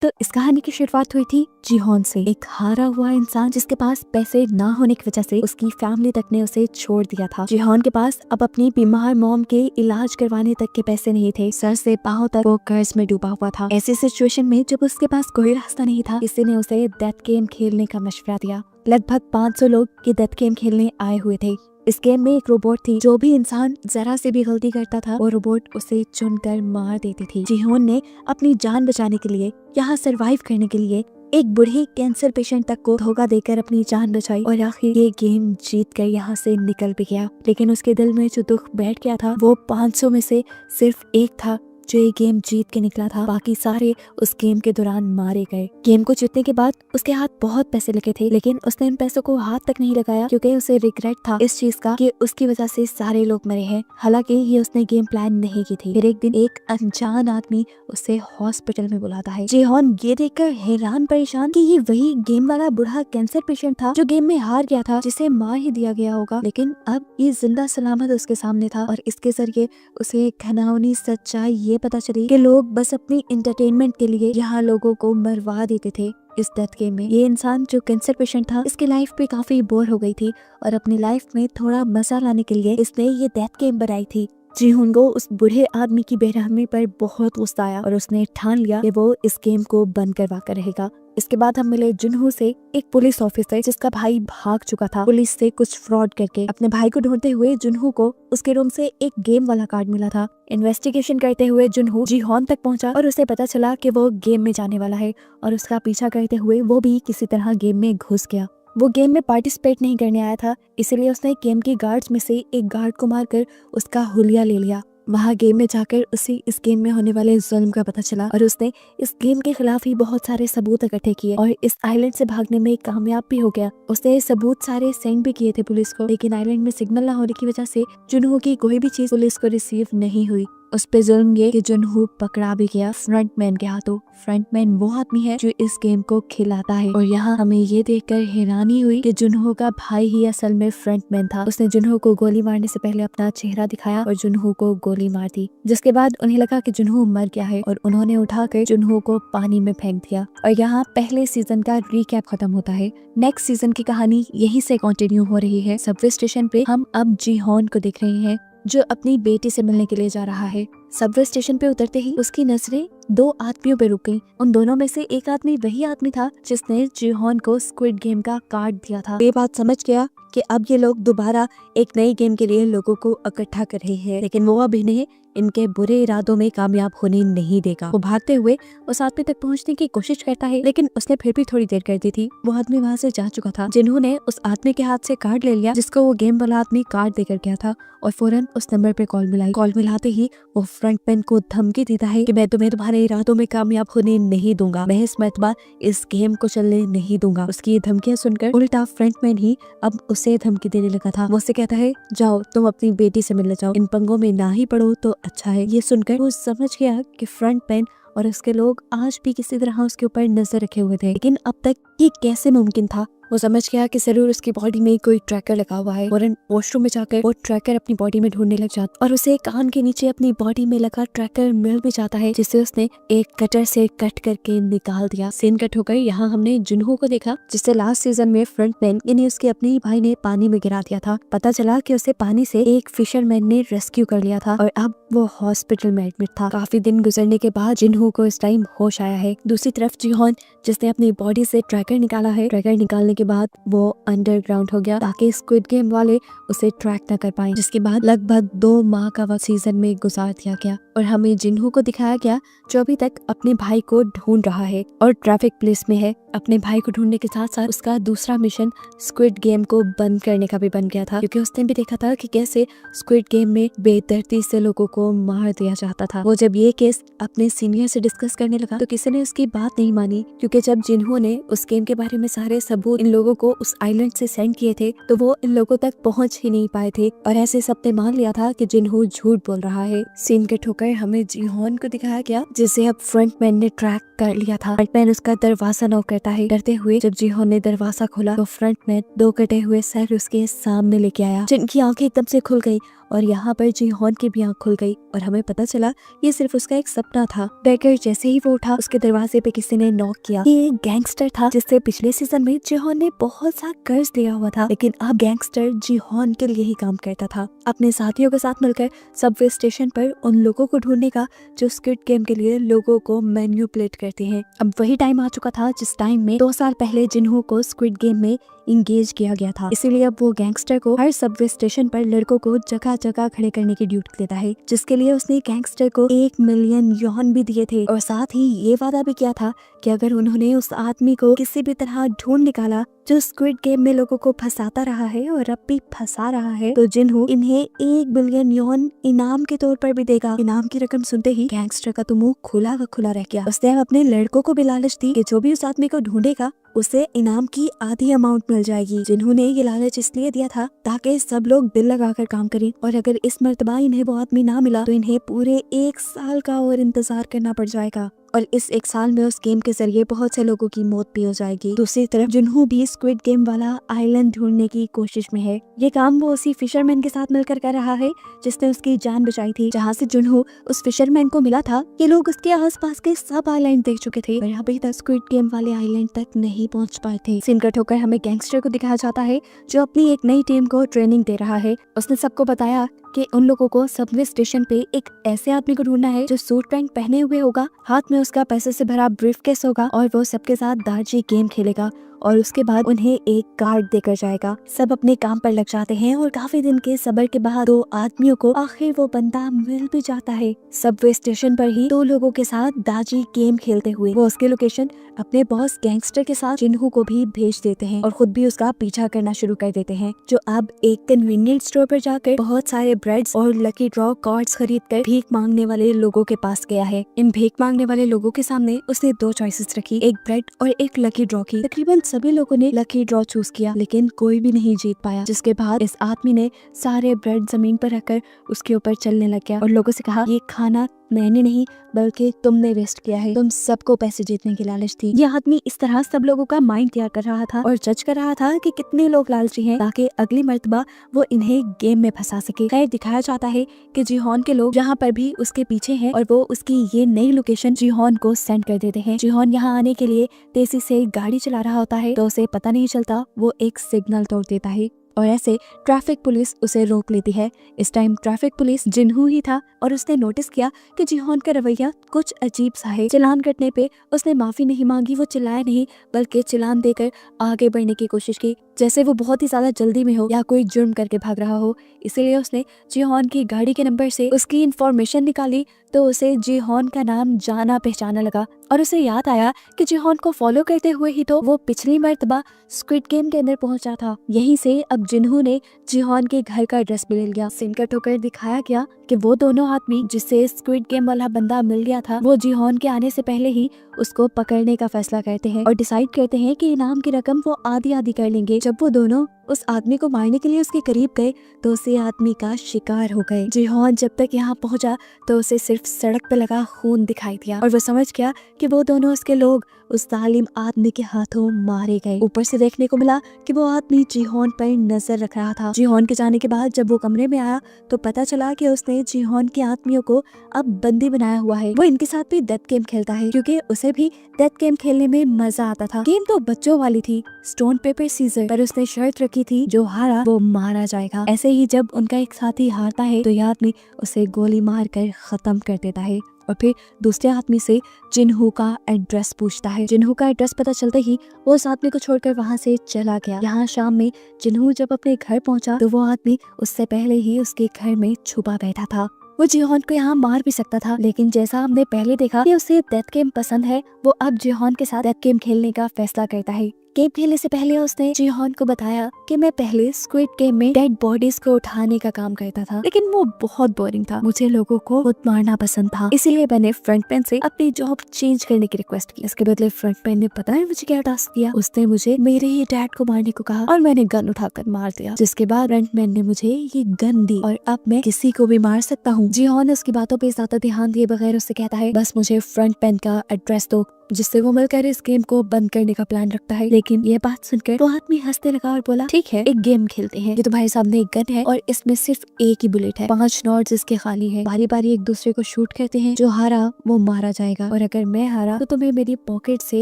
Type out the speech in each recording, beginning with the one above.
तो इस कहानी की शुरुआत हुई थी जीहोन से, एक हारा हुआ इंसान जिसके पास पैसे ना होने की वजह से उसकी फैमिली तक ने उसे छोड़ दिया था। जीहोन के पास अब अपनी बीमार मॉम के इलाज करवाने तक के पैसे नहीं थे। सर से पांव तक वो कर्ज में डूबा हुआ था। ऐसी सिचुएशन में जब उसके पास कोई रास्ता नहीं था, किसी ने उसे डेथ गेम खेलने का मशवरा दिया। लगभग 500 लोग ये डेथ गेम खेलने आए हुए थे। इस गेम में एक रोबोट थी, जो भी इंसान जरा से भी गलती करता था वो रोबोट उसे चुनकर मार देती थी। जीहोन ने अपनी जान बचाने के लिए, यहाँ सरवाइव करने के लिए एक बूढ़ी कैंसर पेशेंट तक को धोखा देकर अपनी जान बचाई और आखिर ये गेम जीत कर यहाँ से निकल भी गया। लेकिन उसके दिल में जो दुख बैठ गया था वो 500 में से सिर्फ एक था जो ये गेम जीत के निकला था। बाकी सारे उस गेम के दौरान मारे गए। गेम को जीतने के बाद उसके हाथ बहुत पैसे लगे थे, लेकिन उसने इन पैसों को हाथ तक नहीं लगाया क्योंकि उसे रिग्रेट था इस चीज का कि उसकी वजह से सारे लोग मरे हैं। हालांकि ये उसने गेम प्लान नहीं की थी। फिर एक दिन एक अनजान आदमी उसे हॉस्पिटल में बुलाता है। जीहोन ये देखकर हैरान परेशान कि ये वही गेम वाला बूढ़ा कैंसर पेशेंट था जो गेम में हार गया था, जिसे मार ही दिया गया होगा। लेकिन अब ये जिंदा सलामत उसके सामने था और इसके जरिए उसे घिनौनी सच्चाई ये पता चली कि लोग बस अपनी एंटरटेनमेंट के लिए यहाँ लोगों को मरवा देते थे इस डेथ गेम में। ये इंसान जो कैंसर पेशेंट था, इसकी लाइफ भी काफी बोर हो गई थी और अपनी लाइफ में थोड़ा मजा लाने के लिए इसने ये डेथ गेम बनाई थी। जीहोन को उस बूढ़े आदमी की बेरहमी पर बहुत गुस्सा आया और उसने ठान लिया कि वो इस गेम को बंद करवा कर रहेगा। इसके बाद हम मिले जुनहो से, एक पुलिस ऑफिसर जिसका भाई भाग चुका था पुलिस से कुछ फ्रॉड करके। अपने भाई को ढूंढते हुए जुनहो को उसके रूम से एक गेम वाला कार्ड मिला था। इन्वेस्टिगेशन करते हुए जुनहो जीहोन तक पहुंचा और उसे पता चला कि वो गेम में जाने वाला है और उसका पीछा करते हुए वो भी किसी तरह गेम में घुस गया। वो गेम में पार्टिसिपेट नहीं करने आया था, इसीलिए उसने गेम के गार्ड्स में से एक गार्ड को मारकर उसका हुलिया ले लिया। वहाँ गेम में जाकर उसे इस गेम में होने वाले जुल्म का पता चला और उसने इस गेम के खिलाफ ही बहुत सारे सबूत इकट्ठे किए और इस आइलैंड से भागने में कामयाब भी हो गया। उसने सबूत सारे सेंड भी किए थे पुलिस को, लेकिन आइलैंड में सिग्नल न होने की वजह से जुनहो की कोई भी चीज पुलिस को रिसीव नहीं हुई। उस पे जुल्म ये कि जुनहो पकड़ा भी गया फ्रंटमैन के हाथों। फ्रंटमैन वो आदमी है जो इस गेम को खिलाता है और यहाँ हमें ये देखकर हैरानी हुई कि जुनहो का भाई ही असल में फ्रंटमैन था। उसने जुनहो को गोली मारने से पहले अपना चेहरा दिखाया और जुनहो को गोली मार दी, जिसके बाद उन्हें लगा कि जुनहो मर गया है और उन्होंने उठाकर जुनहो को पानी में फेंक दिया। और यहाँ पहले सीजन का रिकैप खत्म होता है। नेक्स्ट सीजन की कहानी यही से कंटिन्यू हो रही है। सबवे स्टेशन पे हम अब जीहोन को देख रहे हैं जो अपनी बेटी से मिलने के लिए जा रहा है। सबवे स्टेशन पे उतरते ही उसकी नजरें दो आदमियों पे रुक गईं। उन दोनों में से एक आदमी वही आदमी था जिसने जीहोन को स्क्विड गेम का कार्ड दिया था। ये बात समझ गया कि अब ये लोग दोबारा एक नई गेम के लिए लोगों को इकट्ठा कर रहे हैं, लेकिन वो अब इन्हें इनके बुरे इरादों में कामयाब होने नहीं देगा। वो भागते हुए उस आदमी तक पहुंचने की कोशिश करता है, लेकिन उसने फिर भी थोड़ी देर कर दी थी। वो आदमी वहाँ से जा चुका था। जिन्होंने उस आदमी के हाथ से कार्ड ले लिया जिसको वो गेम वाला आदमी कार्ड देकर गया था और फौरन उस नंबर पे कॉल मिलाई। कॉल मिलाते ही वो फ्रंटमैन को धमकी देता है कि मैं तुम्हें तुम्हारे इरादों में कामयाब होने नहीं दूंगा, मैं इस मर्तबा इस गेम को चलने नहीं दूंगा। उसकी ये धमकियां सुनकर उल्टा फ्रंटमैन ही अब उसे धमकी देने लगा था। वो उससे कहता है जाओ तुम अपनी बेटी से मिलने जाओ, इन पंगों में ना ही पड़ो तो अच्छा है। ये सुनकर वो समझ गया कि फ्रंटमैन और उसके लोग आज भी किसी तरह उसके ऊपर नजर रखे हुए थे, लेकिन अब तक ये कैसे मुमकिन था। वो समझ गया कि जरूर उसकी बॉडी में कोई ट्रैकर लगा हुआ है। फौरन वॉशरूम में जाकर वो ट्रैकर अपनी बॉडी में ढूंढने लग जाता और उसे कान के नीचे अपनी बॉडी में लगा ट्रैकर मिल भी जाता है, जिसे उसने एक कटर से कट करके निकाल दिया। सीन कट होकर यहाँ हमने जुनहो को देखा जिसे लास्ट सीजन में फ्रंटमैन यानी उसके अपने ही भाई ने पानी में गिरा दिया था। पता चला कि उसे पानी से एक फिशरमैन ने रेस्क्यू कर लिया था और अब वो हॉस्पिटल में एडमिट था। काफी दिन गुजरने के बाद जुनहो को इस टाइम होश आया है। दूसरी तरफ जीहोन जिसने अपनी बॉडी से ट्रैकर निकाला है, ट्रैकर निकालने के बाद वो अंडरग्राउंड हो गया ताकि स्क्विड गेम वाले उसे ट्रैक न कर पाए, जिसके बाद लगभग 2 माह का वक्त सीजन में गुजार दिया गया और हमें जिन्हो को दिखाया गया जो अभी तक अपने भाई को ढूंढ रहा है और ट्रैफिक पुलिस में है। अपने भाई को ढूंढने के साथ साथ उसका दूसरा मिशन स्क्विड गेम को बंद करने का भी बन गया था, क्योंकि उसने भी देखा था कि कैसे स्क्विड गेम में बेदर्दी से लोगों को मार दिया जाता था। वो जब ये केस अपने सीनियर से डिस्कस करने लगा तो किसी ने उसकी बात नहीं मानी, क्योंकि जब जिन्हो ने उस गेम के बारे में सारे सबूत इन लोगों को उस आइलैंड से सेंड किए थे तो वो इन लोगों तक पहुंच ही नहीं पाए थे और ऐसे सबने मान लिया था कि जिन्हो झूठ बोल रहा है। सीन कट होकर हमें जीहोन को दिखाया गया जिसे अब फ्रंटमैन ने ट्रैक कर लिया था। फ्रंटमैन उसका दरवाजा नॉक करता है। डरते हुए जब जीहोन ने दरवाजा खोला तो फ्रंटमैन 2 कटे हुए सर उसके सामने लेके आया, जिनकी आंखें एकदम से खुल गई और यहाँ पर जीहॉन की भी आँख खुल गई और हमें पता चला ये सिर्फ उसका एक सपना था। बेकर जैसे ही वो उठा उसके दरवाजे पे किसी ने नॉक किया। ये एक गैंगस्टर था जिससे पिछले सीजन में जीहॉन ने बहुत सा कर्ज लिया हुआ था, लेकिन अब गैंगस्टर जीहॉन के लिए ही काम करता था। अपने साथियों के साथ मिलकर सबवे स्टेशन पर उन लोगों को ढूंढने का जो स्क्विड गेम के लिए लोगों को मैन्युपुलेट करते हैं। अब वही टाइम आ चुका था जिस टाइम में 2 साल पहले जिन्हों को स्क्विड गेम में इंगेज किया गया था। इसीलिए अब वो गैंगस्टर को हर सबवे स्टेशन पर लड़कों को जगह जगह खड़े करने की ड्यूटी देता है, जिसके लिए उसने गैंगस्टर को 1 मिलियन यौन भी दिए थे और साथ ही ये वादा भी किया था कि अगर उन्होंने उस आदमी को किसी भी तरह ढूंढ निकाला जो स्क्विड गेम में लोगों को फंसाता रहा है और अब भी फंसा रहा है, तो जिन्हों इन्हें 1 बिलियन यौन इनाम के तौर पर भी देगा। इनाम की रकम सुनते ही गैंगस्टर का तो मुंह खुला का खुला रह गया। उसने अपने लड़कों को भी लालच दी कि जो भी उस आदमी को ढूंढेगा उसे इनाम की आधी अमाउंट मिल जाएगी। जिन्होंने ये लालच इसलिए दिया था ताकि सब लोग दिल लगाकर काम करें और अगर इस मर्तबा इन्हें वो आदमी ना मिला तो इन्हें पूरे 1 साल का और इंतजार करना पड़ जाएगा और इस 1 साल में उस गेम के जरिए बहुत से लोगों की मौत भी हो जाएगी। दूसरी तरफ जिन्हों भी स्क्विड गेम वाला आइलैंड ढूंढने की कोशिश में है। ये काम वो उसी फिशरमैन के साथ मिलकर कर रहा है जिसने उसकी जान बचाई थी। जहाँ से जिन्हों उस फिशरमैन को मिला था ये लोग उसके आसपास के सब आइलैंड देख चुके थे और अभी तक स्क्विड गेम वाले आइलैंड तक नहीं पहुँच पाए थे। सीन कट होकर हमें गैंगस्टर को दिखाया जाता है जो अपनी एक नई टीम को ट्रेनिंग दे रहा है। उसने सबको बताया कि उन लोगों को सबवे स्टेशन पे एक ऐसे आदमी को ढूंढना है जो सूट पैंट पहने हुए होगा, हाथ में उसका पैसे से भरा ब्रीफकेस होगा और वो सबके साथ दार्जी गेम खेलेगा और उसके बाद उन्हें एक कार्ड देकर जाएगा। सब अपने काम पर लग जाते हैं और काफी दिन के सब्र के बाद 2 आदमियों को आखिर वो बंदा मिल भी जाता है। सबवे स्टेशन पर ही 2 लोगों के साथ दार्जी गेम खेलते हुए वो उसके लोकेशन अपने बॉस गैंगस्टर के साथ जिन्हों को भी भेज देते हैं और खुद भी उसका पीछा करना शुरू कर देते हैं, जो अब एक कन्वीनियंट स्टोर पर जाकर बहुत सारे ब्रेड्स और लकी ड्रॉ कार्ड्स खरीद कर भीख मांगने वाले लोगों के पास गया है। इन भीख मांगने वाले लोगों के सामने उसने 2 चॉइसेस रखी, एक ब्रेड और एक लकी ड्रॉ की। तकरीबन सभी लोगों ने लकी ड्रॉ चूज किया लेकिन कोई भी नहीं जीत पाया, जिसके बाद इस आदमी ने सारे ब्रेड जमीन पर रखकर उसके ऊपर चलने लग गया और लोगों से कहा ये खाना मैंने नहीं बल्कि तुमने वेस्ट किया है, तुम सबको पैसे जीतने की लालच थी। यह आदमी इस तरह सब लोगों का माइंड तैयार कर रहा था और जज कर रहा था कि कितने लोग लालची हैं ताकि अगली मर्तबा वो इन्हें गेम में फंसा सके। खैर दिखाया जाता है कि जीहॉन के लोग जहाँ पर भी उसके पीछे हैं और वो उसकी ये नई लोकेशन जीहॉन को सेंड कर देते हैं। जीहॉन यहाँ आने के लिए तेजी से गाड़ी चला रहा होता है तो उसे पता नहीं चलता वो एक सिग्नल तोड़ देता है और ऐसे ट्रैफिक पुलिस उसे रोक लेती है। इस टाइम ट्रैफिक पुलिस जिन्हों ही था और उसने नोटिस किया कि जीहॉन का रवैया कुछ अजीब सा है। चालान कटने पे उसने माफी नहीं मांगी, वो चिल्लाया नहीं बल्कि चालान देकर आगे बढ़ने की कोशिश की जैसे वो बहुत ही ज्यादा जल्दी में हो या कोई जुर्म करके भाग रहा हो। इसीलिए उसने जीहॉन की गाड़ी के नंबर से उसकी इंफॉर्मेशन निकाली तो उसे जीहॉन का नाम जाना पहचाना लगा और उसे याद आया कि जीहॉन को फॉलो करते हुए ही तो वो पिछली मर्तबा स्क्विड गेम के अंदर पहुंचा था। यहीं से अब जिन्हों ने जीहॉन के घर का एड्रेस भी ले लिया। सीन कट होकर दिखाया गया कि वो दोनों आदमी जिससे स्क्विड गेम वाला बंदा मिल गया था वो जीहॉन के आने से पहले ही उसको पकड़ने का फैसला करते हैं और डिसाइड करते हैं कि इनाम की रकम वो आधी आधी कर लेंगे। जब वो दोनों उस आदमी को मारने के लिए उसके करीब गए तो उसे आदमी का शिकार हो गए। जीहॉन जब तक यहाँ पहुँचा तो उसे सिर्फ सड़क पे लगा खून दिखाई दिया और वो समझ गया कि वो दोनों उसके लोग उस जालिम आदमी के हाथों मारे गए। ऊपर से देखने को मिला कि वो आदमी जीहॉन पर नजर रख रहा था। जीहॉन के जाने के बाद जब वो कमरे में आया तो पता चला कि उसने जीहॉन के आदमियों को अब बंदी बनाया हुआ है। वो इनके साथ भी डेथ गेम खेलता है क्योंकि उसे भी डेथ गेम खेलने में मजा आता था। गेम तो बच्चों वाली थी, स्टोन पेपर सीजर, पर उसने शर्त रखी थी जो हारा वो मारा जाएगा। ऐसे ही जब उनका एक साथी हारता है तो यह आदमी उसे गोली मार कर खत्म कर देता है और फिर दूसरे आदमी से जिन्हों का एड्रेस पूछता है। जिन्हों का एड्रेस पता चलते ही वो उस आदमी को छोड़कर वहाँ से चला गया। यहाँ शाम में जिन्हों जब अपने घर पहुँचा तो वो आदमी उससे पहले ही उसके घर में छुपा बैठा था। वो जीहॉन को यहाँ मार भी सकता था लेकिन जैसा हमने पहले देखा कि उसे डेथ गेम पसंद है, वो अब जीहॉन के साथ डेथ गेम खेलने का फैसला करता है। गेम खेलने से पहले उसने जीहॉन को बताया कि मैं पहले स्क्विड गेम में डेड बॉडीज को उठाने का काम करता था लेकिन वो बहुत बोरिंग था, मुझे लोगों को खुद मारना पसंद था, इसीलिए मैंने फ्रंटमैन से अपनी जॉब चेंज करने की रिक्वेस्ट की। इसके बदले फ्रंटमैन ने पता है मुझे क्या टास्क दिया, उसने मुझे मेरे ही डैड को मारने को कहा और मैंने गन उठाकर मार दिया, जिसके बाद फ्रंटमैन ने मुझे ये गन दी और अब मैं किसी को भी मार सकता हूँ। जीहॉन उसकी बातों पे ज्यादा ध्यान दिए बगैर उससे कहता है बस मुझे फ्रंटमैन का एड्रेस दो, जिससे वो मिलकर इस गेम को बंद करने का प्लान रखता है। लेकिन ये बात सुनकर वो आदमी हंसने लगा और बोला ठीक है एक गेम खेलते हैं। ये तुम्हारे सामने एक गन है और इसमें सिर्फ एक ही बुलेट है, 5 नॉट्स इसके खाली है। बारी बारी एक दूसरे को शूट करते हैं, जो हारा वो मारा जाएगा और अगर मैं हारा तो तुम्हें मेरी पॉकेट से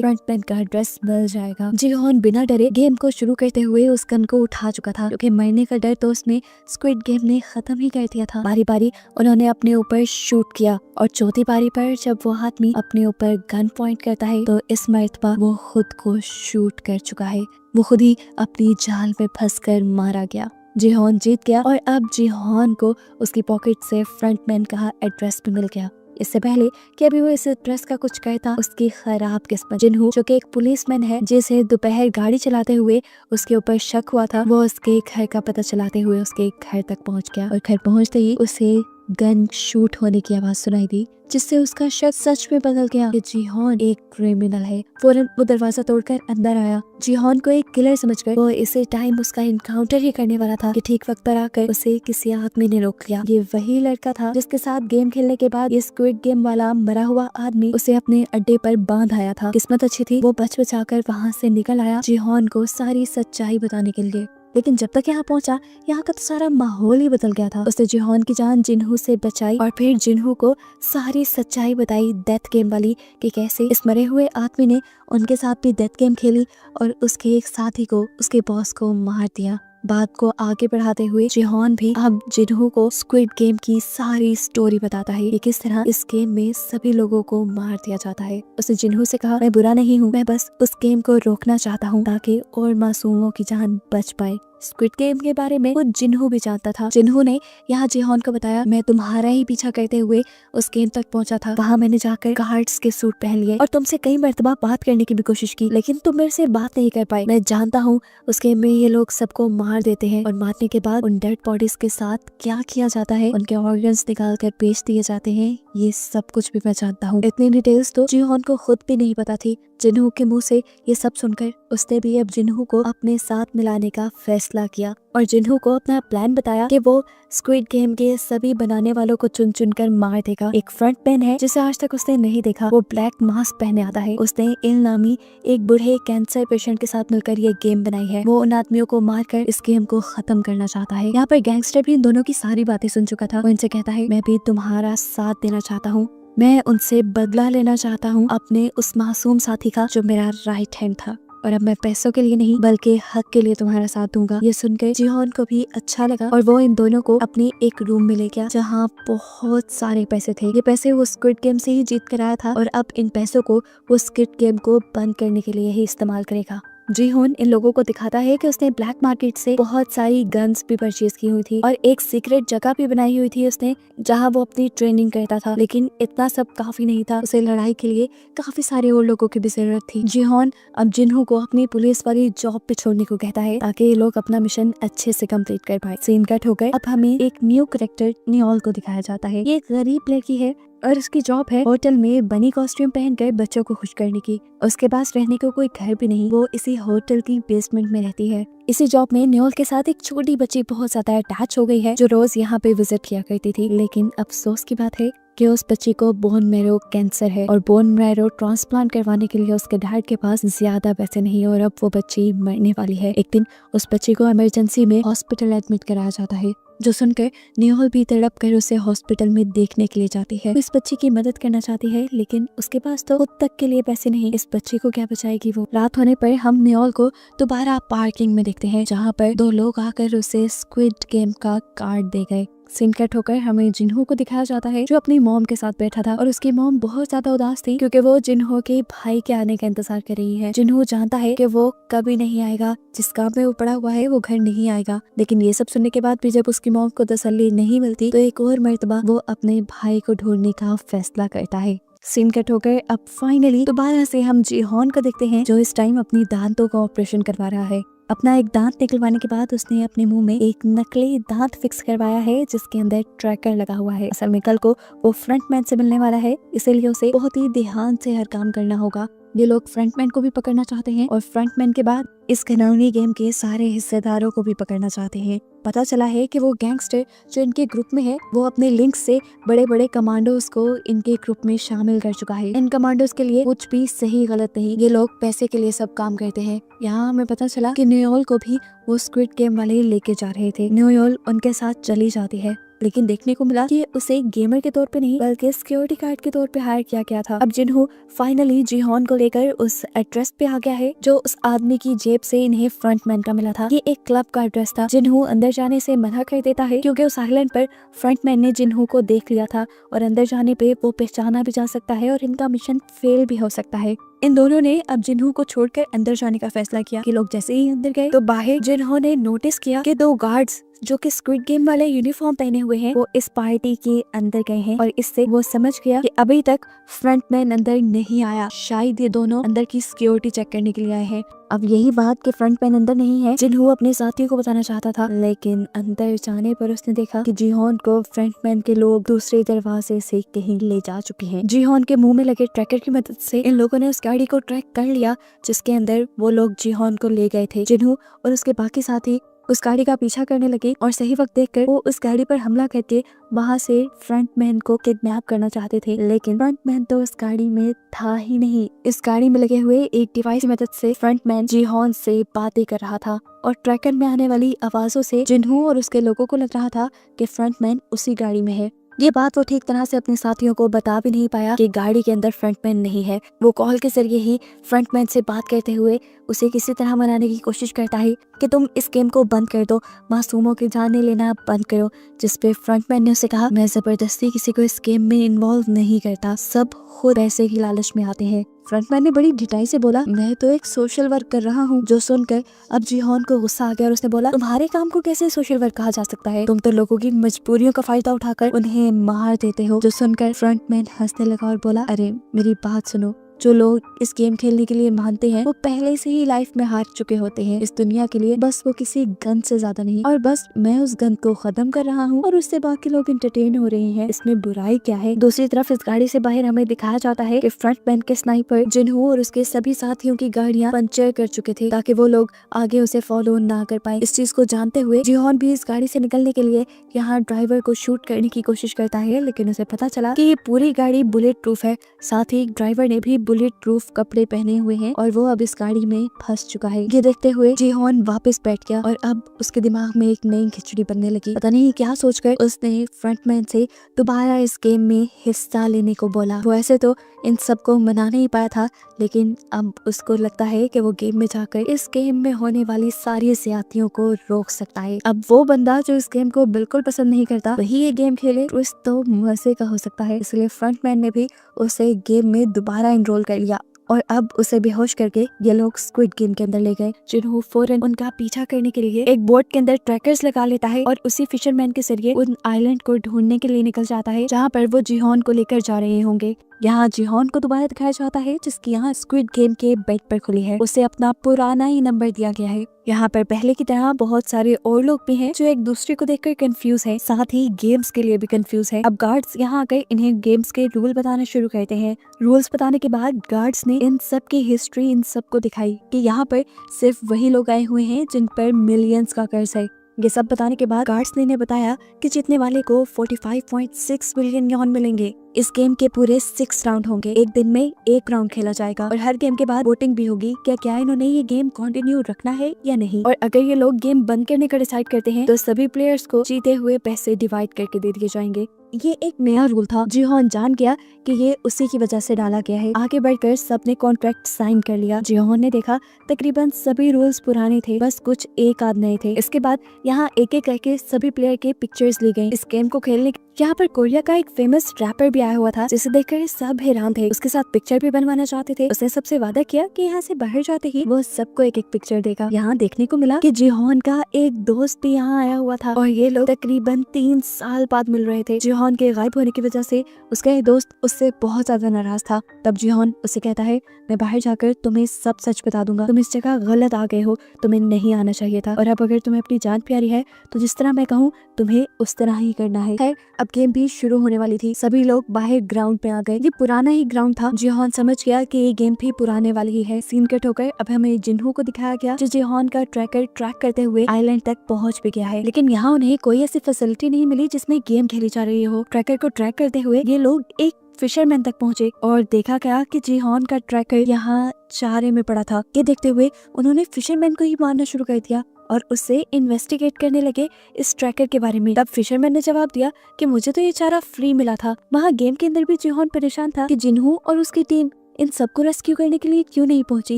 फ्रंटमैन का ड्रेस मिल जाएगा। जिहोन बिना डरे गेम को शुरू करते हुए उस गन को उठा चुका था क्योंकि मरने का डर तो उसने स्क्विड गेम ने खत्म ही कर दिया था। बारी बारी उन्होंने अपने ऊपर शूट किया और चौथी बारी पर जब वो आदमी अपने ऊपर गन पॉइंट करता है तो इस मर्तबा वो खुद को शूट कर चुका है। वो खुद ही अपनी जाल में फंसकर मारा गया। जिहोन जीत गया और अब जिहोन को उसकी पॉकेट से फ्रंटमैन का एड्रेस भी मिल गया। इससे पहले कि अभी वो इस एड्रेस का कुछ कहता, उसकी खराब किस्मत जिन्हू जो कि एक पुलिसमैन है जिसे दोपहर गाड़ी चलाते हुए उसके ऊपर शक हुआ था, वो उसके घर का पता चलाते हुए उसके घर तक पहुंच गया और घर पहुंचते ही उसे गन शूट होने की आवाज सुनाई दी, जिससे उसका शक सच में बदल गया कि जिहोन एक क्रिमिनल है। फौरन वो दरवाजा तोड़कर अंदर आया। जिहोन को एक किलर समझकर वो इसी टाइम उसका इनकाउंटर ही करने वाला था कि ठीक वक्त पर आकर उसे किसी आदमी ने रोक लिया। ये वही लड़का था जिसके साथ गेम खेलने के बाद ये स्क्विड गेम वाला मरा हुआ आदमी उसे अपने अड्डे पर बांध आया था। किस्मत अच्छी थी, वो बच बचाकर वहाँ से निकल आया जिहोन को सारी सच्चाई बताने के लिए। लेकिन जब तक यहाँ पहुंचा, यहाँ का तो सारा माहौल ही बदल गया था। उसने जिहोन की जान जिन्हू से बचाई और फिर जिन्हू को सारी सच्चाई बताई डेथ गेम वाली कि कैसे इस मरे हुए आदमी ने उनके साथ भी डेथ गेम खेली और उसके एक साथी को, उसके बॉस को मार दिया। बात को आगे बढ़ाते हुए जिहोन भी अब जिन्हू को स्क्विड गेम की सारी स्टोरी बताता है कि किस तरह इस गेम में सभी लोगों को मार दिया जाता है। उसने जिन्हू से कहा, मैं बुरा नहीं हूँ, मैं बस उस गेम को रोकना चाहता हूँ ताकि और मासूमों की जान बच पाए। स्क्विड गेम के बारे में वो जिन्हू भी जानता था। जिन्हू ने यहाँ जिहोन को बताया, मैं तुम्हारा ही पीछा करते हुए उस गेम तक पहुंचा था। वहाँ मैंने जाकर गार्ड्स के सूट पहन लिए और तुमसे कई मर्तबा बात करने की भी कोशिश की, लेकिन तुम मेरे से बात नहीं कर पाए। मैं जानता हूँ उस गेम में ये लोग सबको मार देते हैं और मारने के बाद उन डेड बॉडीज के साथ क्या किया जाता है, उनके ऑर्गन्स निकाल कर बेच दिए जाते हैं, ये सब कुछ भी मैं जानता हूँ। इतनी डिटेल्स तो जिहोन को खुद भी नहीं पता थी। जिन्हू के मुंह से ये सब सुनकर उसने भी अब जिन्हू को अपने साथ मिलाने का फैसला किया और जिन्हू को अपना प्लान बताया कि वो स्क्विड गेम के सभी बनाने वालों को चुन चुन कर मार देगा। एक फ्रंटमैन है जिसे आज तक उसने नहीं देखा, वो ब्लैक मास्क पहने आता है। उसने इल नामी एक बूढ़े कैंसर पेशेंट के साथ मिलकर ये गेम बनाई है। वो उन आदमियों को मारकर इस गेम को खत्म करना चाहता है। यहाँ पर गैंगस्टर भी इन दोनों की सारी बातें सुन चुका था। वो इनसे कहता है, मैं भी तुम्हारा साथ देना चाहता हूँ, मैं उनसे बदला लेना चाहता हूँ अपने उस मासूम साथी का जो मेरा राइट हैंड था, और अब मैं पैसों के लिए नहीं बल्कि हक के लिए तुम्हारा साथ दूंगा। ये सुनकर जिहोन को भी अच्छा लगा और वो इन दोनों को अपने एक रूम में ले गया जहाँ बहुत सारे पैसे थे। ये पैसे वो स्क्विड गेम से ही जीत कर आया था और अब इन पैसों को वो स्क्विड गेम को बंद करने के लिए ही इस्तेमाल करेगा। जिहोन इन लोगों को दिखाता है कि उसने ब्लैक मार्केट से बहुत सारी गन्स भी परचेज की हुई थी और एक सीक्रेट जगह भी बनाई हुई थी उसने जहां वो अपनी ट्रेनिंग करता था। लेकिन इतना सब काफी नहीं था, उसे लड़ाई के लिए काफी सारे और लोगों की भी जरूरत थी। जिहोन अब जिन्हू को अपनी पुलिस वाली जॉब पे छोड़ने को कहता है ताकि ये लोग अपना मिशन अच्छे से कंप्लीट कर पाए। सीन कट होकर अब हमें एक न्यू कैरेक्टर नियोल को दिखाया जाता है। ये एक गरीब लड़की है और उसकी जॉब है होटल में बनी कॉस्ट्यूम पहनकर बच्चों को खुश करने की। उसके पास रहने को कोई घर भी नहीं, वो इसी होटल की बेसमेंट में रहती है। इसी जॉब में नियोल के साथ एक छोटी बच्ची बहुत ज्यादा अटैच हो गई है जो रोज यहाँ पे विजिट किया करती थी। लेकिन अफसोस की बात है कि उस बच्ची को बोन मैरो कैंसर है और बोन मैरो ट्रांसप्लांट करवाने के लिए उसके डैड के पास ज्यादा पैसे नहीं और अब वो बच्ची मरने वाली है। एक दिन उस बच्ची को इमरजेंसी में हॉस्पिटल एडमिट कराया जाता है, जो सुनकर नियोल भी तड़प कर उसे हॉस्पिटल में देखने के लिए जाती है। इस बच्ची की मदद करना चाहती है लेकिन उसके पास तो खुद तक के लिए पैसे नहीं। इस बच्ची को क्या बचाएगी वो। रात होने पर हम नियोल को दोबारा पार्किंग में देखते हैं जहाँ पर 2 लोग आकर उसे स्क्विड गेम का कार्ड दे गए। सीन कट होकर हमें जिन्हू को दिखाया जाता है जो अपनी मॉम के साथ बैठा था और उसकी मॉम बहुत ज्यादा उदास थी क्योंकि वो जिन्हू के भाई के आने का इंतजार कर रही है। जिन्हू जानता है कि वो कभी नहीं आएगा, जिस काम में वो पड़ा हुआ है वो घर नहीं आएगा। लेकिन ये सब सुनने के बाद भी जब उसकी मॉम को तसल्ली नहीं मिलती तो एक और मर्तबा वो अपने भाई को ढूंढने का फैसला करता है। सीन कट होकर अब फाइनली दोबारा से हम जिहोन को देखते हैं जो इस टाइम अपनी दांतों का ऑपरेशन करवा रहा है। अपना एक दांत निकलवाने के बाद उसने अपने मुंह में एक नकली दांत फिक्स करवाया है जिसके अंदर ट्रैकर लगा हुआ है। असल में कल को वो फ्रंटमैन से मिलने वाला है, इसीलिए उसे बहुत ही ध्यान से हर काम करना होगा। ये लोग फ्रंटमैन को भी पकड़ना चाहते हैं और फ्रंटमैन के बाद इस घिनौनी गेम के सारे हिस्सेदारों को भी पकड़ना चाहते हैं। पता चला है कि वो गैंगस्टर जो इनके ग्रुप में है वो अपने लिंक से बड़े बड़े कमांडोज को इनके ग्रुप में शामिल कर चुका है। इन कमांडोज के लिए कुछ भी सही गलत नहीं, ये लोग पैसे के लिए सब काम करते हैं। यहाँ हमें पता चला कि न्यूयॉर्क को भी वो स्क्विड गेम वाले लेके जा रहे थे। न्यूयॉर्क उनके साथ चली जाती है, लेकिन देखने को मिला कि उसे गेमर के तौर पे नहीं बल्कि सिक्योरिटी गार्ड के तौर पे हायर किया गया था। अब जिन्हों फाइनली जिहोन को लेकर उस एड्रेस पे आ गया है जो उस आदमी की जेब से इन्हें फ्रंटमैन का मिला था। ये एक क्लब का एड्रेस था। जिन्हों अंदर जाने से मना कर देता है क्योंकि उस आइलैंड पर फ्रंटमैन ने जिन्हों को देख लिया था और अंदर जाने पे वो पहचाना भी जा सकता है और इनका मिशन फेल भी हो सकता है। इन दोनों ने अब जिन्हों को छोड़कर अंदर जाने का फैसला किया कि लोग जैसे ही अंदर गए तो बाहर जिन्हों ने नोटिस किया कि 2 गार्ड्स जो कि स्क्विड गेम वाले यूनिफॉर्म पहने हुए हैं वो इस पार्टी के अंदर गए हैं और इससे वो समझ गया कि अभी तक फ्रंटमैन अंदर नहीं आया, शायद ये दोनों अंदर की सिक्योरिटी चेक करने के लिए आए हैं। अब यही बात कि फ्रंटमैन अंदर नहीं है जिन्हों अपने साथियों को बताना चाहता था, लेकिन अंदर जाने पर उसने देखा कि जिहोन को फ्रंटमैन के लोग दूसरे दरवाजे से कहीं ले जा चुके हैं। जिहोन के मुंह में लगे ट्रैकर की मदद से इन लोगों ने उस गाड़ी को ट्रैक कर लिया जिसके अंदर वो लोग जिहोन को ले गए थे। जिन्हों और उसके बाकी साथी उस गाड़ी का पीछा करने लगे और सही वक्त देखकर वो उस गाड़ी पर हमला करके वहां से फ्रंटमैन को किडनैप करना चाहते थे, लेकिन फ्रंटमैन तो उस गाड़ी में था ही नहीं। इस गाड़ी में लगे हुए एक डिवाइस की मदद से फ्रंटमैन जिहोन से बातें कर रहा था और ट्रैकर में आने वाली आवाजों से जिन्हों और उसके लोगों को लग रहा था कि फ्रंटमैन उसी गाड़ी में है। ये बात वो ठीक तरह से अपने साथियों को बता भी नहीं पाया कि गाड़ी के अंदर फ्रंटमैन नहीं है। वो कॉल के जरिए ही फ्रंटमैन से बात करते हुए उसे किसी तरह मनाने की कोशिश करता है कि तुम इस गेम को बंद कर दो, मासूमों की जानें लेना बंद करो। जिस पे फ्रंटमैन ने उसे कहा, मैं जबरदस्ती किसी को इस गेम में इन्वॉल्व नहीं करता, सब खुद पैसे की लालच में आते हैं। फ्रंटमैन ने बड़ी ढिठाई से बोला, मैं तो एक सोशल वर्क कर रहा हूँ। जो सुनकर अब जिहोन को गुस्सा आ गया और उसने बोला, तुम्हारे काम को कैसे सोशल वर्क कहा जा सकता है? तुम तो लोगों की मजबूरियों का फायदा उठाकर उन्हें मार देते हो। जो सुनकर फ्रंटमैन हंसने लगा और बोला, अरे मेरी बात सुनो, जो लोग इस गेम खेलने के लिए मानते हैं वो पहले से ही लाइफ में हार चुके होते हैं इस दुनिया के लिए, बस वो किसी गन से ज्यादा नहीं। और बस मैं उस गन को खत्म कर रहा हूँ और उससे बाकी लोग एंटरटेन हो रहे हैं, इसमें बुराई क्या है? दूसरी तरफ इस गाड़ी से बाहर हमें दिखाया जाता है कि फ्रंटमैन के स्नाइपर जिन्हों और उसके सभी साथियों की गाड़ियां पंचर कर चुके थे ताकि वो लोग आगे उसे फॉलो ना कर पाए। इस चीज को जानते हुए जिहोन भी इस गाड़ी से निकलने के लिए यहाँ ड्राइवर को शूट करने की कोशिश करता है, लेकिन उसे पता चला कि ये पूरी गाड़ी बुलेट प्रूफ है। साथ ही ड्राइवर ने भी बुलेट प्रूफ कपड़े पहने हुए हैं और वो अब इस गाड़ी में फंस चुका है। ये देखते हुए जिहोन वापस बैठ गया और अब उसके दिमाग में एक नई खिचड़ी बनने लगी। पता नहीं क्या सोचकर उसने फ्रंटमैन से दोबारा इस गेम में हिस्सा लेने को बोला। वो ऐसे तो इन सबको मना नहीं पाया था, लेकिन अब उसको लगता है कि वो गेम में जाकर इस गेम में होने वाली सारी ज्यादतियों को रोक सकता है। अब वो बंदा जो इस गेम को बिल्कुल पसंद नहीं करता वही ये गेम खेले तो मजे का हो सकता है। इसलिए फ्रंटमैन ने भी उसे गेम में दोबारा एनरोल कर लिया और अब उसे बेहोश करके ये लोग स्क्विड गेम के अंदर ले गए। जिन्हों फौरन उनका पीछा करने के लिए एक बोट के अंदर ट्रैकर्स लगा लेता है और उसी फिशरमैन के जरिए उन आइलैंड को ढूंढने के लिए निकल जाता है जहाँ पर वो जिहोन को लेकर जा रहे होंगे। यहाँ जिहोन को दोबारा दिखाया जाता है जिसकी यहाँ स्क्विड गेम के बेड पर खुली है। उसे अपना पुराना ही नंबर दिया गया है। यहाँ पर पहले की तरह बहुत सारे और लोग भी हैं जो एक दूसरे को देखकर कंफ्यूज है, साथ ही गेम्स के लिए भी कंफ्यूज है। अब गार्ड्स यहाँ आकर इन्हें गेम्स के रूल बताना शुरू करते हैं। रूल्स बताने के बाद गार्ड्स ने इन सब की हिस्ट्री इन सबको दिखाई कि यहाँ पर सिर्फ वही लोग आए हुए हैं जिन पर मिलियंस का कर्ज है। ये सब बताने के बाद गार्ड्स ने इन्हें बताया कि जीतने वाले को 45.6 बिलियन यॉन मिलेंगे। इस गेम के पूरे 6 राउंड होंगे, एक दिन में 1 राउंड खेला जाएगा और हर गेम के बाद वोटिंग भी होगी क्या इन्होंने ये गेम कंटिन्यू रखना है या नहीं। और अगर ये लोग गेम बंद करने का डिसाइड करते हैं तो सभी प्लेयर्स को जीते हुए पैसे डिवाइड करके दे दिए जाएंगे। ये एक नया रूल था। जिहोन जान गया कि ये उसी की वजह से डाला गया है। आगे बढ़कर सबने कॉन्ट्रैक्ट साइन कर लिया। जिहोन ने देखा तकरीबन सभी रूल्स पुराने थे, बस कुछ एक आध नए थे। इसके बाद यहाँ एक एक करके सभी प्लेयर के पिक्चर्स ली गई। इस गेम को खेलने यहाँ पर कोरिया का एक फेमस रैपर भी आया हुआ था जिसे देखकर सब हैरान थे। उसके साथ पिक्चर भी बनवाना चाहते थे। उसने सबसे वादा किया कि यहाँ से बाहर जाते ही वो सबको एक एक पिक्चर देगा। यहाँ देखने को मिला कि जिहोन का एक दोस्त भी यहाँ आया हुआ था और ये लोग तकरीबन 3 साल बाद मिल रहे थे। जिहोन के गायब होने की वजह से उसका एक दोस्त उससे बहुत ज्यादा नाराज था। तब जिहोन उसे कहता है, मैं बाहर जाकर तुम्हें सब सच बता दूंगा, तुम इस जगह गलत आ गए हो, तुम्हें नहीं आना चाहिए था और अब अगर तुम्हें अपनी जान प्यारी है तो जिस तरह मैं कहूँ तुम्हें उस तरह ही करना है। अब गेम भी शुरू होने वाली थी सभी लोग बाहर ग्राउंड पे आ गए। ये पुराना ही ग्राउंड था। जिहोन समझ गया कि ये गेम भी पुराने वाली ही है। सीन कट होकर अब हमें जिन्हो को दिखाया गया जो जिहोन का ट्रैकर ट्रैक करते हुए आइलैंड तक पहुंच भी गया है, लेकिन यहाँ उन्हें कोई ऐसी फैसिलिटी नहीं मिली जिसमें गेम खेली जा रही हो। ट्रैकर को ट्रैक करते हुए ये लोग एक फिशरमैन तक पहुंचे और देखा गया कि जिहोन का ट्रैकर यहाँ चारे में पड़ा था। ये देखते हुए उन्होंने फिशरमैन को ही मारना शुरू कर दिया और उससे इन्वेस्टिगेट करने लगे इस ट्रैकर के बारे में। तब फिशरमैन ने जवाब दिया कि मुझे तो ये चारा फ्री मिला था। वहाँ गेम के अंदर भी जिहोन परेशान था कि जिन्हो और उसकी टीम इन सबको रेस्क्यू करने के लिए क्यों नहीं पहुंची,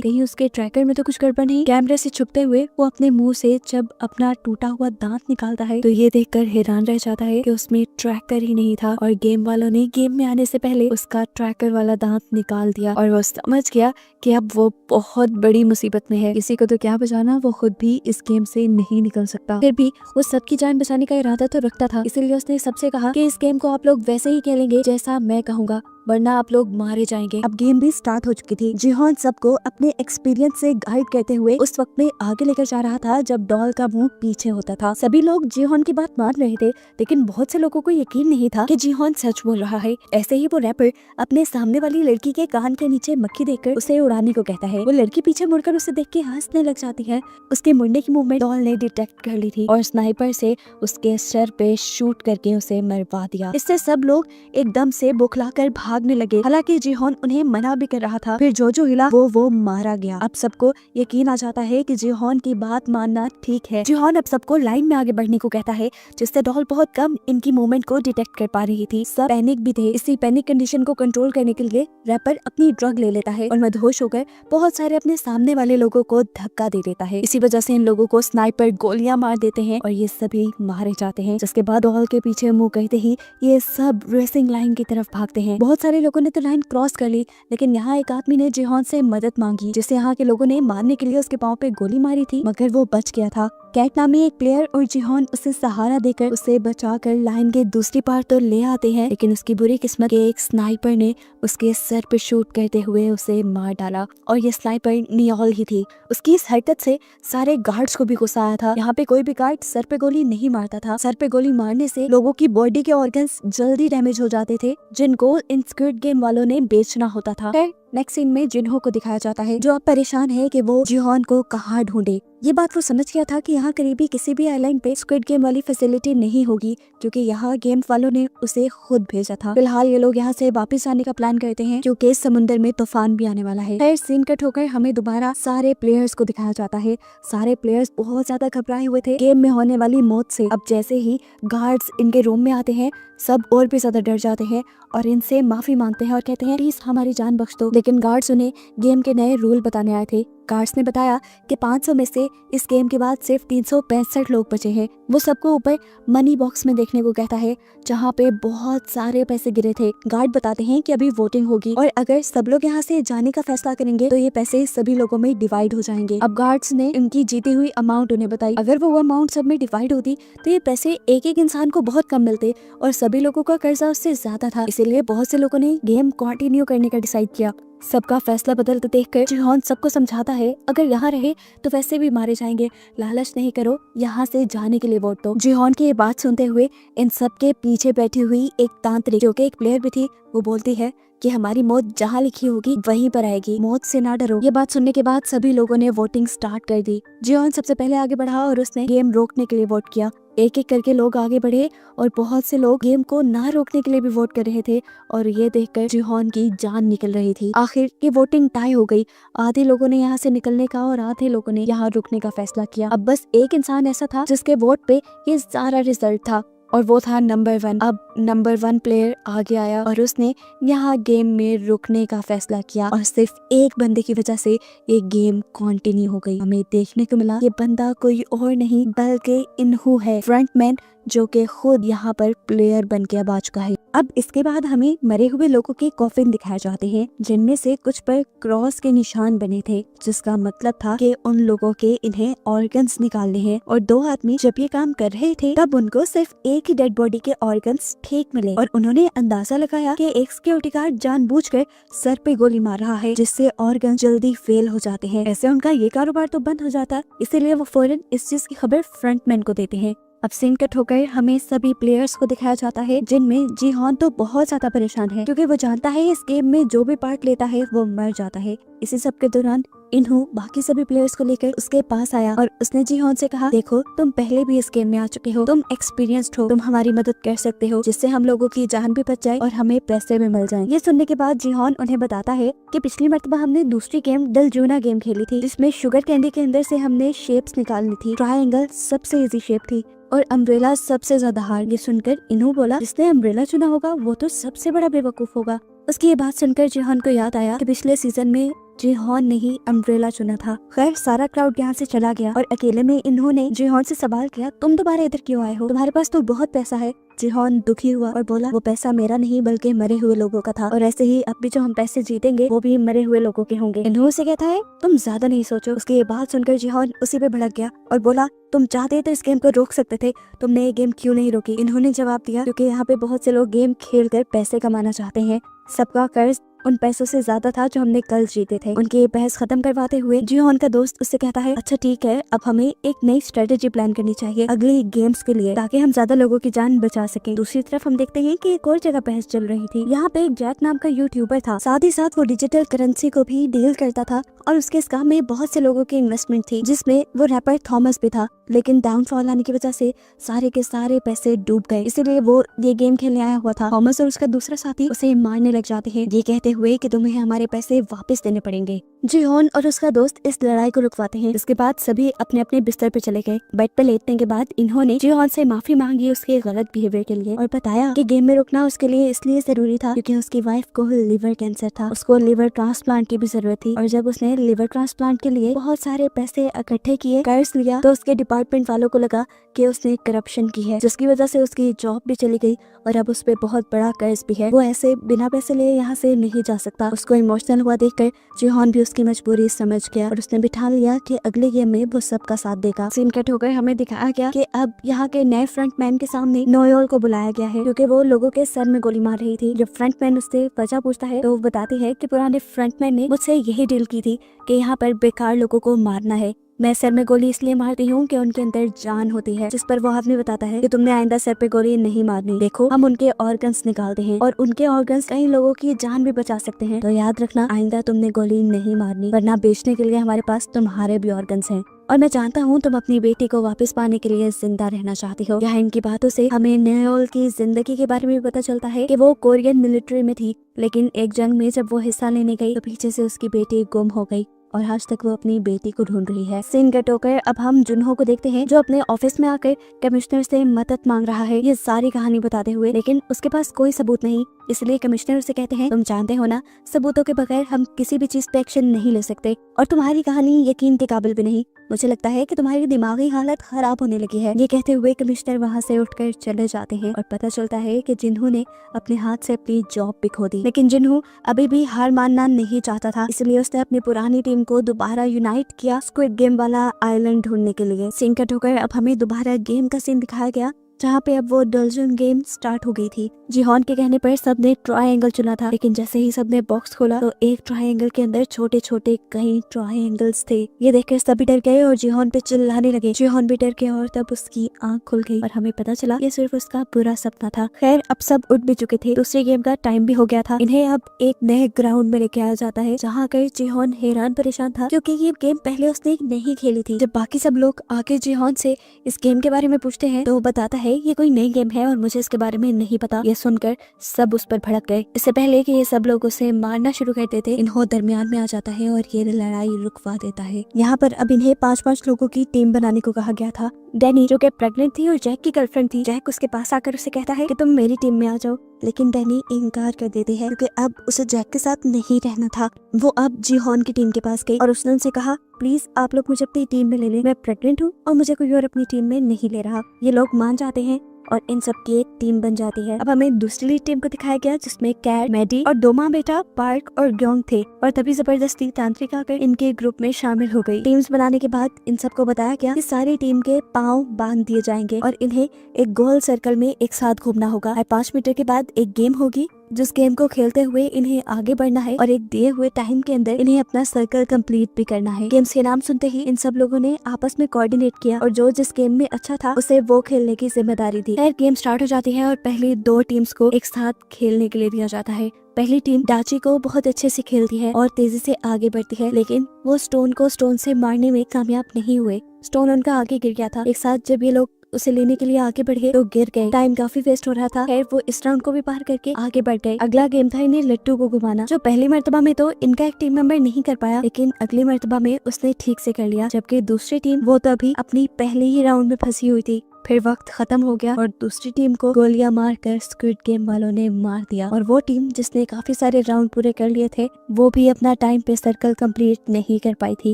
कहीं उसके ट्रैकर में तो कुछ गड़बड़ नहीं। कैमरे से छुपते हुए वो अपने मुंह से जब अपना टूटा हुआ दांत निकालता है तो ये देखकर हैरान रह जाता है कि उसमें ट्रैकर ही नहीं था और गेम वालों ने गेम में आने से पहले उसका ट्रैकर वाला दांत निकाल दिया। और वो समझ गया कि अब वो बहुत बड़ी मुसीबत में है। किसी को तो क्या बचाना, वो खुद भी इस गेम से नहीं निकल सकता। फिर भी वो सबकी जान बचाने का इरादा तो रखता था, इसीलिए उसने सबसे कहा कि इस गेम को आप लोग वैसे ही खेलेंगे जैसा मैं कहूँगा, वरना आप लोग मारे जाएंगे। अब गेम भी स्टार्ट हो चुकी थी। जिहोन सबको अपने एक्सपीरियंस से गाइड करते हुए उस वक्त में आगे लेकर जा रहा था जब डॉल का मुंह पीछे होता था। सभी लोग जिहोन की बात मान रहे थे, लेकिन बहुत से लोगों को यकीन नहीं था कि जिहोन सच बोल रहा है। ऐसे ही वो रैपर अपने सामने वाली लड़की के कान के नीचे मक्खी देखकर उसे उड़ाने को कहता है। वो लड़की पीछे मुड़कर उसे देख के हंसने लग जाती है। उसके मुड़ने की मूवमेंट डॉल ने डिटेक्ट कर ली थी और स्नाइपर से उसके सर पे शूट करके उसे मरवा दिया। इससे सब लोग एकदम से बौखलाकर भागने लगे। हालांकि जिहोन उन्हें मना भी कर रहा था। फिर जो हिला वो मारा गया। अब सबको यकीन आ जाता है कि जिहोन की बात मानना ठीक है। जिहोन अब सबको लाइन में आगे बढ़ने को कहता है, जिससे डॉल बहुत कम इनकी मूवमेंट को डिटेक्ट कर पा रही थी। सब पैनिक भी थे। इसी पैनिक कंडीशन को कंट्रोल करने के लिए रैपर अपनी ड्रग ले लेता है और मदहोश होकर बहुत सारे अपने सामने वाले लोगों को धक्का दे देता है। इसी वजह से इन लोगों को स्नाइपर गोलियां मार देते हैं और ये सभी मारे जाते हैं। जिसके बाद डॉल के पीछे मुंह करते ही ये सब रेसिंग लाइन की तरफ भागते हैं। बहुत सारे लोगों ने तो लाइन क्रॉस कर ली, लेकिन यहाँ एक आदमी ने जिहोन से मदद मांगी, जिसे यहाँ के लोगों ने मारने के लिए उसके पाँव पे गोली मारी थी, मगर वो बच गया था। कैट नामी एक प्लेयर और जिहोन उसे सहारा देकर उसे बचाकर लाइन के दूसरी पार तो ले आते हैं, लेकिन उसकी बुरी किस्मत के एक स्नाइपर ने उसके सर पे शूट करते हुए उसे मार डाला और ये स्नाइपर नियोल ही थी। उसकी इस हरकत से सारे गार्ड्स को भी गुस्सा आया था। यहाँ पे कोई भी गार्ड सर पे गोली नहीं मारता था। सर पे गोली मारने से लोगों की बॉडी के ऑर्गन्स जल्दी डैमेज हो जाते थे, जिनको इन स्क्विड गेम वालों ने बेचना होता था। नेक्स्ट सीन में जिन्हो को दिखाया जाता है जो अब परेशान है कि वो जिहोन को कहाँ ढूंढे। ये बात वो समझ गया था कि यहाँ करीबी किसी भी आइलैंड पे स्क्विड गेम वाली फैसिलिटी नहीं होगी, क्योंकि यहाँ गेम वालों ने उसे खुद भेजा था। फिलहाल ये लोग यहाँ से वापस आने का प्लान करते हैं क्योंकि इस समुद्र में तूफान भी आने वाला है। फिर सीन कट होकर हमें दोबारा सारे प्लेयर्स को दिखाया जाता है। सारे प्लेयर्स बहुत ज्यादा घबराए हुए थे गेम में होने वाली मौत से। अब जैसे ही गार्ड्स इनके रूम में आते हैं, सब और भी ज्यादा डर जाते हैं और इनसे माफी मांगते हैं और कहते हैं प्लीज हमारी जान बख्श दो। लेकिन गार्ड्स उन्हें गेम के नए रूल बताने आए थे। गार्ड्स ने बताया कि 500 में से इस गेम के बाद सिर्फ 365 लोग बचे हैं। वो सबको ऊपर मनी बॉक्स में देखने को कहता है, जहाँ पे बहुत सारे पैसे गिरे थे। गार्ड बताते हैं कि अभी वोटिंग होगी और अगर सब लोग यहाँ से जाने का फैसला करेंगे तो ये पैसे सभी लोगों में डिवाइड हो जाएंगे। अब गार्ड्स ने इनकी जीती हुई अमाउंट उन्हें बताई। अगर वो अमाउंट सब में डिवाइड होती तो ये पैसे एक एक इंसान को बहुत कम मिलते और सभी लोगों का कर्जा उससे ज्यादा था। इसीलिए बहुत से लोगों ने गेम कंटिन्यू करने का डिसाइड किया। सबका फैसला बदलते देखकर जिहोन सबको समझाता है, अगर यहाँ रहे तो वैसे भी मारे जाएंगे, लालच नहीं करो, यहाँ से जाने के लिए वोट दो। जिहोन की ये बात सुनते हुए इन सब के पीछे बैठी हुई एक तांत्रिक जो कि एक प्लेयर भी थी, वो बोलती है कि हमारी मौत जहाँ लिखी होगी वहीं पर आएगी, मौत से ना डरो। ये बात सुनने के बाद सभी लोगों ने वोटिंग स्टार्ट कर दी। जिहोन सबसे पहले आगे बढ़ा और उसने गेम रोकने के लिए वोट किया। एक एक करके लोग आगे बढ़े और बहुत से लोग गेम को ना रोकने के लिए भी वोट कर रहे थे और ये देखकर जिहोन की जान निकल रही थी। आखिर की वोटिंग टाई हो गई। आधे लोगों ने यहाँ से निकलने का और आधे लोगों ने यहाँ रुकने का फैसला किया। अब बस एक इंसान ऐसा था जिसके वोट पे ये सारा रिजल्ट था और वो था नंबर 1। अब नंबर 1 प्लेयर आगे आया और उसने यहाँ गेम में रुकने का फैसला किया और सिर्फ एक बंदे की वजह से ये गेम कंटिन्यू हो गई। हमें देखने को मिला ये बंदा कोई और नहीं बल्कि इन्हू है, फ्रंटमैन, जो कि खुद यहाँ पर प्लेयर बन के अब आ चुका है। अब इसके बाद हमें मरे हुए लोगों के कॉफिन दिखाए जाते हैं, जिनमें से कुछ पर क्रॉस के निशान बने थे, जिसका मतलब था कि उन लोगों के इन्हें ऑर्गन्स निकालने हैं। और 2 आदमी जब ये काम कर रहे थे तब उनको सिर्फ एक ही डेड बॉडी के ऑर्गन्स ठीक मिले और उन्होंने अंदाजा लगाया कि एक सिक्योरिटी गार्ड जानबूझकर सर पे गोली मार रहा है, जिससे ऑर्गन जल्दी फेल हो जाते हैं। ऐसे उनका ये कारोबार तो बंद हो जाता, इसीलिए वो फौरन इस चीज की खबर फ्रंटमैन को देते हैं। अब सीन कट होकर हमें सभी प्लेयर्स को दिखाया जाता है, जिनमें जीहॉन तो बहुत ज्यादा परेशान है क्योंकि वो जानता है इस गेम में जो भी पार्ट लेता है वो मर जाता है। इसी सब के दौरान इन्हू बाकी सभी प्लेयर्स को लेकर उसके पास आया और उसने जीहॉन से कहा, देखो तुम पहले भी इस गेम में आ चुके हो, तुम एक्सपीरियंस्ड हो, तुम हमारी मदद कर सकते हो जिससे हम लोगों की जान भी बच जाए और हमें पैसे भी मिल जाएं। ये सुनने के बाद जीहॉन उन्हें बताता है कि पिछली मर्तबा हमने दूसरी गेम डलजूना गेम खेली थी, जिसमें शुगर कैंडी के अंदर से हमने शेप्स निकालनी थी। ट्रायंगल सबसे इजी शेप थी और अम्ब्रेला सबसे ज्यादा हार्ड। ये सुनकर इन्हू बोला, जिसने अम्ब्रेला चुना होगा वो तो सबसे बड़ा बेवकूफ होगा। उसकी ये बात सुनकर जीहॉन को याद आया कि पिछले सीजन में जीहॉन ने ही अम्ब्रेला चुना था। खैर सारा क्राउड यहाँ से चला गया और अकेले में इन्होंने जीहॉन से सवाल किया, तुम दोबारा इधर क्यों आए हो, तुम्हारे पास तो बहुत पैसा है। जीहॉन दुखी हुआ और बोला, वो पैसा मेरा नहीं बल्कि मरे हुए लोगों का था और ऐसे ही अब भी जो हम पैसे जीतेंगे वो भी मरे हुए लोगों के होंगे। इन्हों से कहता है, तुम ज्यादा नहीं सोचो। उसकी ये बात सुनकर जीहॉन उसी पे भड़क गया और बोला, तुम चाहते तो इस गेम को रोक सकते थे, तुमने ये गेम क्यों नहीं रोकी। इन्होंने जवाब दिया, क्योंकि यहाँ पे बहुत से लोग गेम खेल कर पैसे कमाना चाहते हैं, सबका कर्ज उन पैसों से ज्यादा था जो हमने कल जीते थे। उनकी ये बहस खत्म करवाते हुए जीहॉन का दोस्त उससे कहता है, अच्छा ठीक है, अब हमें एक नई स्ट्रेटेजी प्लान करनी चाहिए अगली गेम्स के लिए ताकि हम ज्यादा लोगों की जान बचा सकें। दूसरी तरफ हम देखते हैं कि एक और जगह बहस चल रही थी। यहाँ पे एक जैक नाम का यूट्यूबर था, साथ ही साथ वो डिजिटल करेंसी को भी डील करता था और उसके इस काम में बहुत से लोगों की इन्वेस्टमेंट थी, जिसमें वो रैपर थॉमस भी था। लेकिन डाउनफॉल आने की वजह से सारे के सारे पैसे डूब गए, इसीलिए वो ये गेम खेलने आया हुआ था। थॉमस और उसका दूसरा साथी उसे मारने लग जाते हैं, ये कहते हुए कि तुम्हें हमारे पैसे वापस देने पड़ेंगे। जीहॉन और उसका दोस्त इस लड़ाई को रुकवाते हैं। इसके बाद सभी अपने अपने बिस्तर पे चले गए। बेड पे लेटने के बाद इन्होंने जीहॉन से माफी मांगी उसके गलत बिहेवियर के लिए और बताया कि गेम में रुकना उसके लिए इसलिए जरूरी था क्योंकि उसकी वाइफ को लिवर कैंसर था, उसको लिवर ट्रांसप्लांट की भी जरूरत थी और जब उसने लिवर ट्रांसप्लांट के लिए बहुत सारे पैसे इकट्ठे किए, कर्ज लिया, तो उसके डिपार्टमेंट वालों को लगा कि उसने करप्शन की है, जिसकी वजह से उसकी जॉब भी चली गई और अब उस पे बहुत बड़ा कर्ज भी है। वो ऐसे बिना पैसे लिए यहाँ से नहीं जा सकता। उसको इमोशनल हुआ देखकर जीहॉन भी उसकी मजबूरी समझ गया और उसने भी ठान लिया कि अगले गेम में वो सबका साथ देगा। सीन कट होकर हमें दिखाया गया कि अब यहाँ के नए फ्रंटमैन के सामने नोयोल को बुलाया गया है क्योंकि वो लोगों के सर में गोली मार रही थी। जब फ्रंटमैन उससे वजह पूछता है तो वो बताती है कि पुराने फ्रंटमैन ने मुझसे यही डील की थी कि यहाँ पर बेकार लोगों को मारना है। मैं सर में गोली इसलिए मारती हूँ कि उनके अंदर जान होती है। जिस पर वो आदमी बताता है कि तुमने आइंदा सर पे गोली नहीं मारनी, देखो हम उनके ऑर्गन्स निकालते हैं और उनके ऑर्गन्स कई लोगों की जान भी बचा सकते हैं, तो याद रखना आइंदा तुमने गोली नहीं मारनी, वरना बेचने के लिए हमारे पास तुम्हारे भी ऑर्गन्स हैं और मैं जानता हूँ तुम अपनी बेटी को वापस पाने के लिए जिंदा रहना चाहती हो। यहाँ इनकी बातों से हमें नयोल की जिंदगी के बारे में भी पता चलता है कि वो कोरियन मिलिट्री में थी, लेकिन एक जंग में जब वो हिस्सा लेने गई तो पीछे से उसकी बेटी गुम हो गई और आज तक वो अपनी बेटी को ढूंढ रही है। सीन कट होकर अब हम जुनहो को देखते हैं जो अपने ऑफिस में आकर कमिश्नर से मदद मांग रहा है ये सारी कहानी बताते हुए, लेकिन उसके पास कोई सबूत नहीं, इसलिए कमिश्नर उसे कहते हैं, तुम जानते हो ना सबूतों के बगैर हम किसी भी चीज पे एक्शन नहीं ले सकते और तुम्हारी कहानी यकीन के काबिल भी नहीं, मुझे लगता है कि तुम्हारी दिमागी हालत खराब होने लगी है। ये कहते हुए कमिश्नर वहाँ से उठकर चले जाते हैं और पता चलता है कि जिन्हों ने अपने हाथ से अपनी जॉब भी खो दी, लेकिन जिन्हों अभी भी हार मानना नहीं चाहता था, इसलिए उसने अपनी पुरानी टीम को दोबारा यूनाइट किया स्क्विड गेम वाला आइलैंड ढूंढने के लिए। सीन कट होकर अब हमें दोबारा गेम का सीन दिखाया गया जहाँ पे अब वो डलजन गेम स्टार्ट हो गई थी। जीहॉन के कहने पर सबने ट्रायंगल चुना था, लेकिन जैसे ही सबने बॉक्स खोला तो एक ट्रायंगल के अंदर छोटे छोटे कई ट्रायंगल्स थे। ये देखकर सभी डर गए और जीहॉन पे चिल्लाने लगे। जीहॉन भी डर गया और तब उसकी आंख खुल गई और हमें पता चला ये सिर्फ उसका बुरा सपना था। खैर अब सब उठ भी चुके थे, दूसरे गेम का टाइम भी हो गया था। इन्हें अब एक नए ग्राउंड में लेके आया जाता है जहाँ कर जीहॉन हैरान परेशान था क्योंकि ये गेम पहले उसने नहीं खेली थी। जब बाकी सब लोग आके जीहॉन से इस गेम के बारे में पूछते हैं तो वो बताता है ये कोई नई गेम है और मुझे इसके बारे में नहीं पता। ये सुनकर सब उस पर भड़क गए। इससे पहले कि ये सब लोग उसे मारना शुरू कर देते इन्हों दरमियान में आ जाता है और ये लड़ाई रुकवा देता है। यहाँ पर अब इन्हें 5-5 लोगों की टीम बनाने को कहा गया था। डैनी जो कि प्रेग्नेंट थी और जैक की गर्लफ्रेंड थी, जैक उसके पास आकर उसे कहता है कि तुम मेरी टीम में आ जाओ, लेकिन डैनी इनकार कर देती है क्योंकि अब उसे जैक के साथ नहीं रहना था। वो अब जीहॉन की टीम के पास गई और उसने उनसे कहा प्लीज आप लोग मुझे अपनी टीम में ले लें, मैं प्रेग्नेंट हूँ और मुझे कोई और अपनी टीम में नहीं ले रहा। ये लोग मान जाते हैं और इन सब की एक टीम बन जाती है। अब हमें दूसरी टीम को दिखाया गया जिसमें कैट, मैडी और दोमा बेटा पार्क और ग्योंग थे और तभी जबरदस्ती तांत्रिक आकर इनके ग्रुप में शामिल हो गई। टीम्स बनाने के बाद इन सबको बताया गया कि सारी टीम के पाँव बांध दिए जाएंगे और इन्हें एक गोल सर्कल में एक साथ घूमना होगा। 5 मीटर के बाद एक गेम होगी जिस गेम को खेलते हुए इन्हें आगे बढ़ना है और एक दिए हुए टाइम के अंदर इन्हें अपना सर्कल कंप्लीट भी करना है। गेम्स के नाम सुनते ही इन सब लोगों ने आपस में कोऑर्डिनेट किया और जो जिस गेम में अच्छा था उसे वो खेलने की जिम्मेदारी दी। खैर गेम स्टार्ट हो जाती है और पहली 2 टीम्स को एक साथ खेलने के लिए दिया जाता है। पहली टीम डाची को बहुत अच्छे से खेलती है और तेजी से आगे बढ़ती है, लेकिन वो स्टोन को स्टोन से मारने में कामयाब नहीं हुए। स्टोन उनका आगे गिर गया था। एक साथ जब ये लोग उसे लेने के लिए आगे बढ़ गए तो गिर गए। टाइम काफी वेस्ट हो रहा था। खैर वो इस राउंड को भी पार करके आगे बढ़ गए। अगला गेम था इन्हें लट्टू को घुमाना, जो पहली मर्तबा में तो इनका एक टीम मेंबर नहीं कर पाया, लेकिन अगली मर्तबा में उसने ठीक से कर लिया। जबकि दूसरी टीम वो तो अभी अपनी पहले ही राउंड में फंसी हुई थी। फिर वक्त खत्म हो गया और दूसरी टीम को गोलियां मारकर स्क्विड गेम वालों ने मार दिया और वो टीम जिसने काफी सारे राउंड पूरे कर लिए थे वो भी अपना टाइम पे सर्कल कंप्लीट नहीं कर पाई थी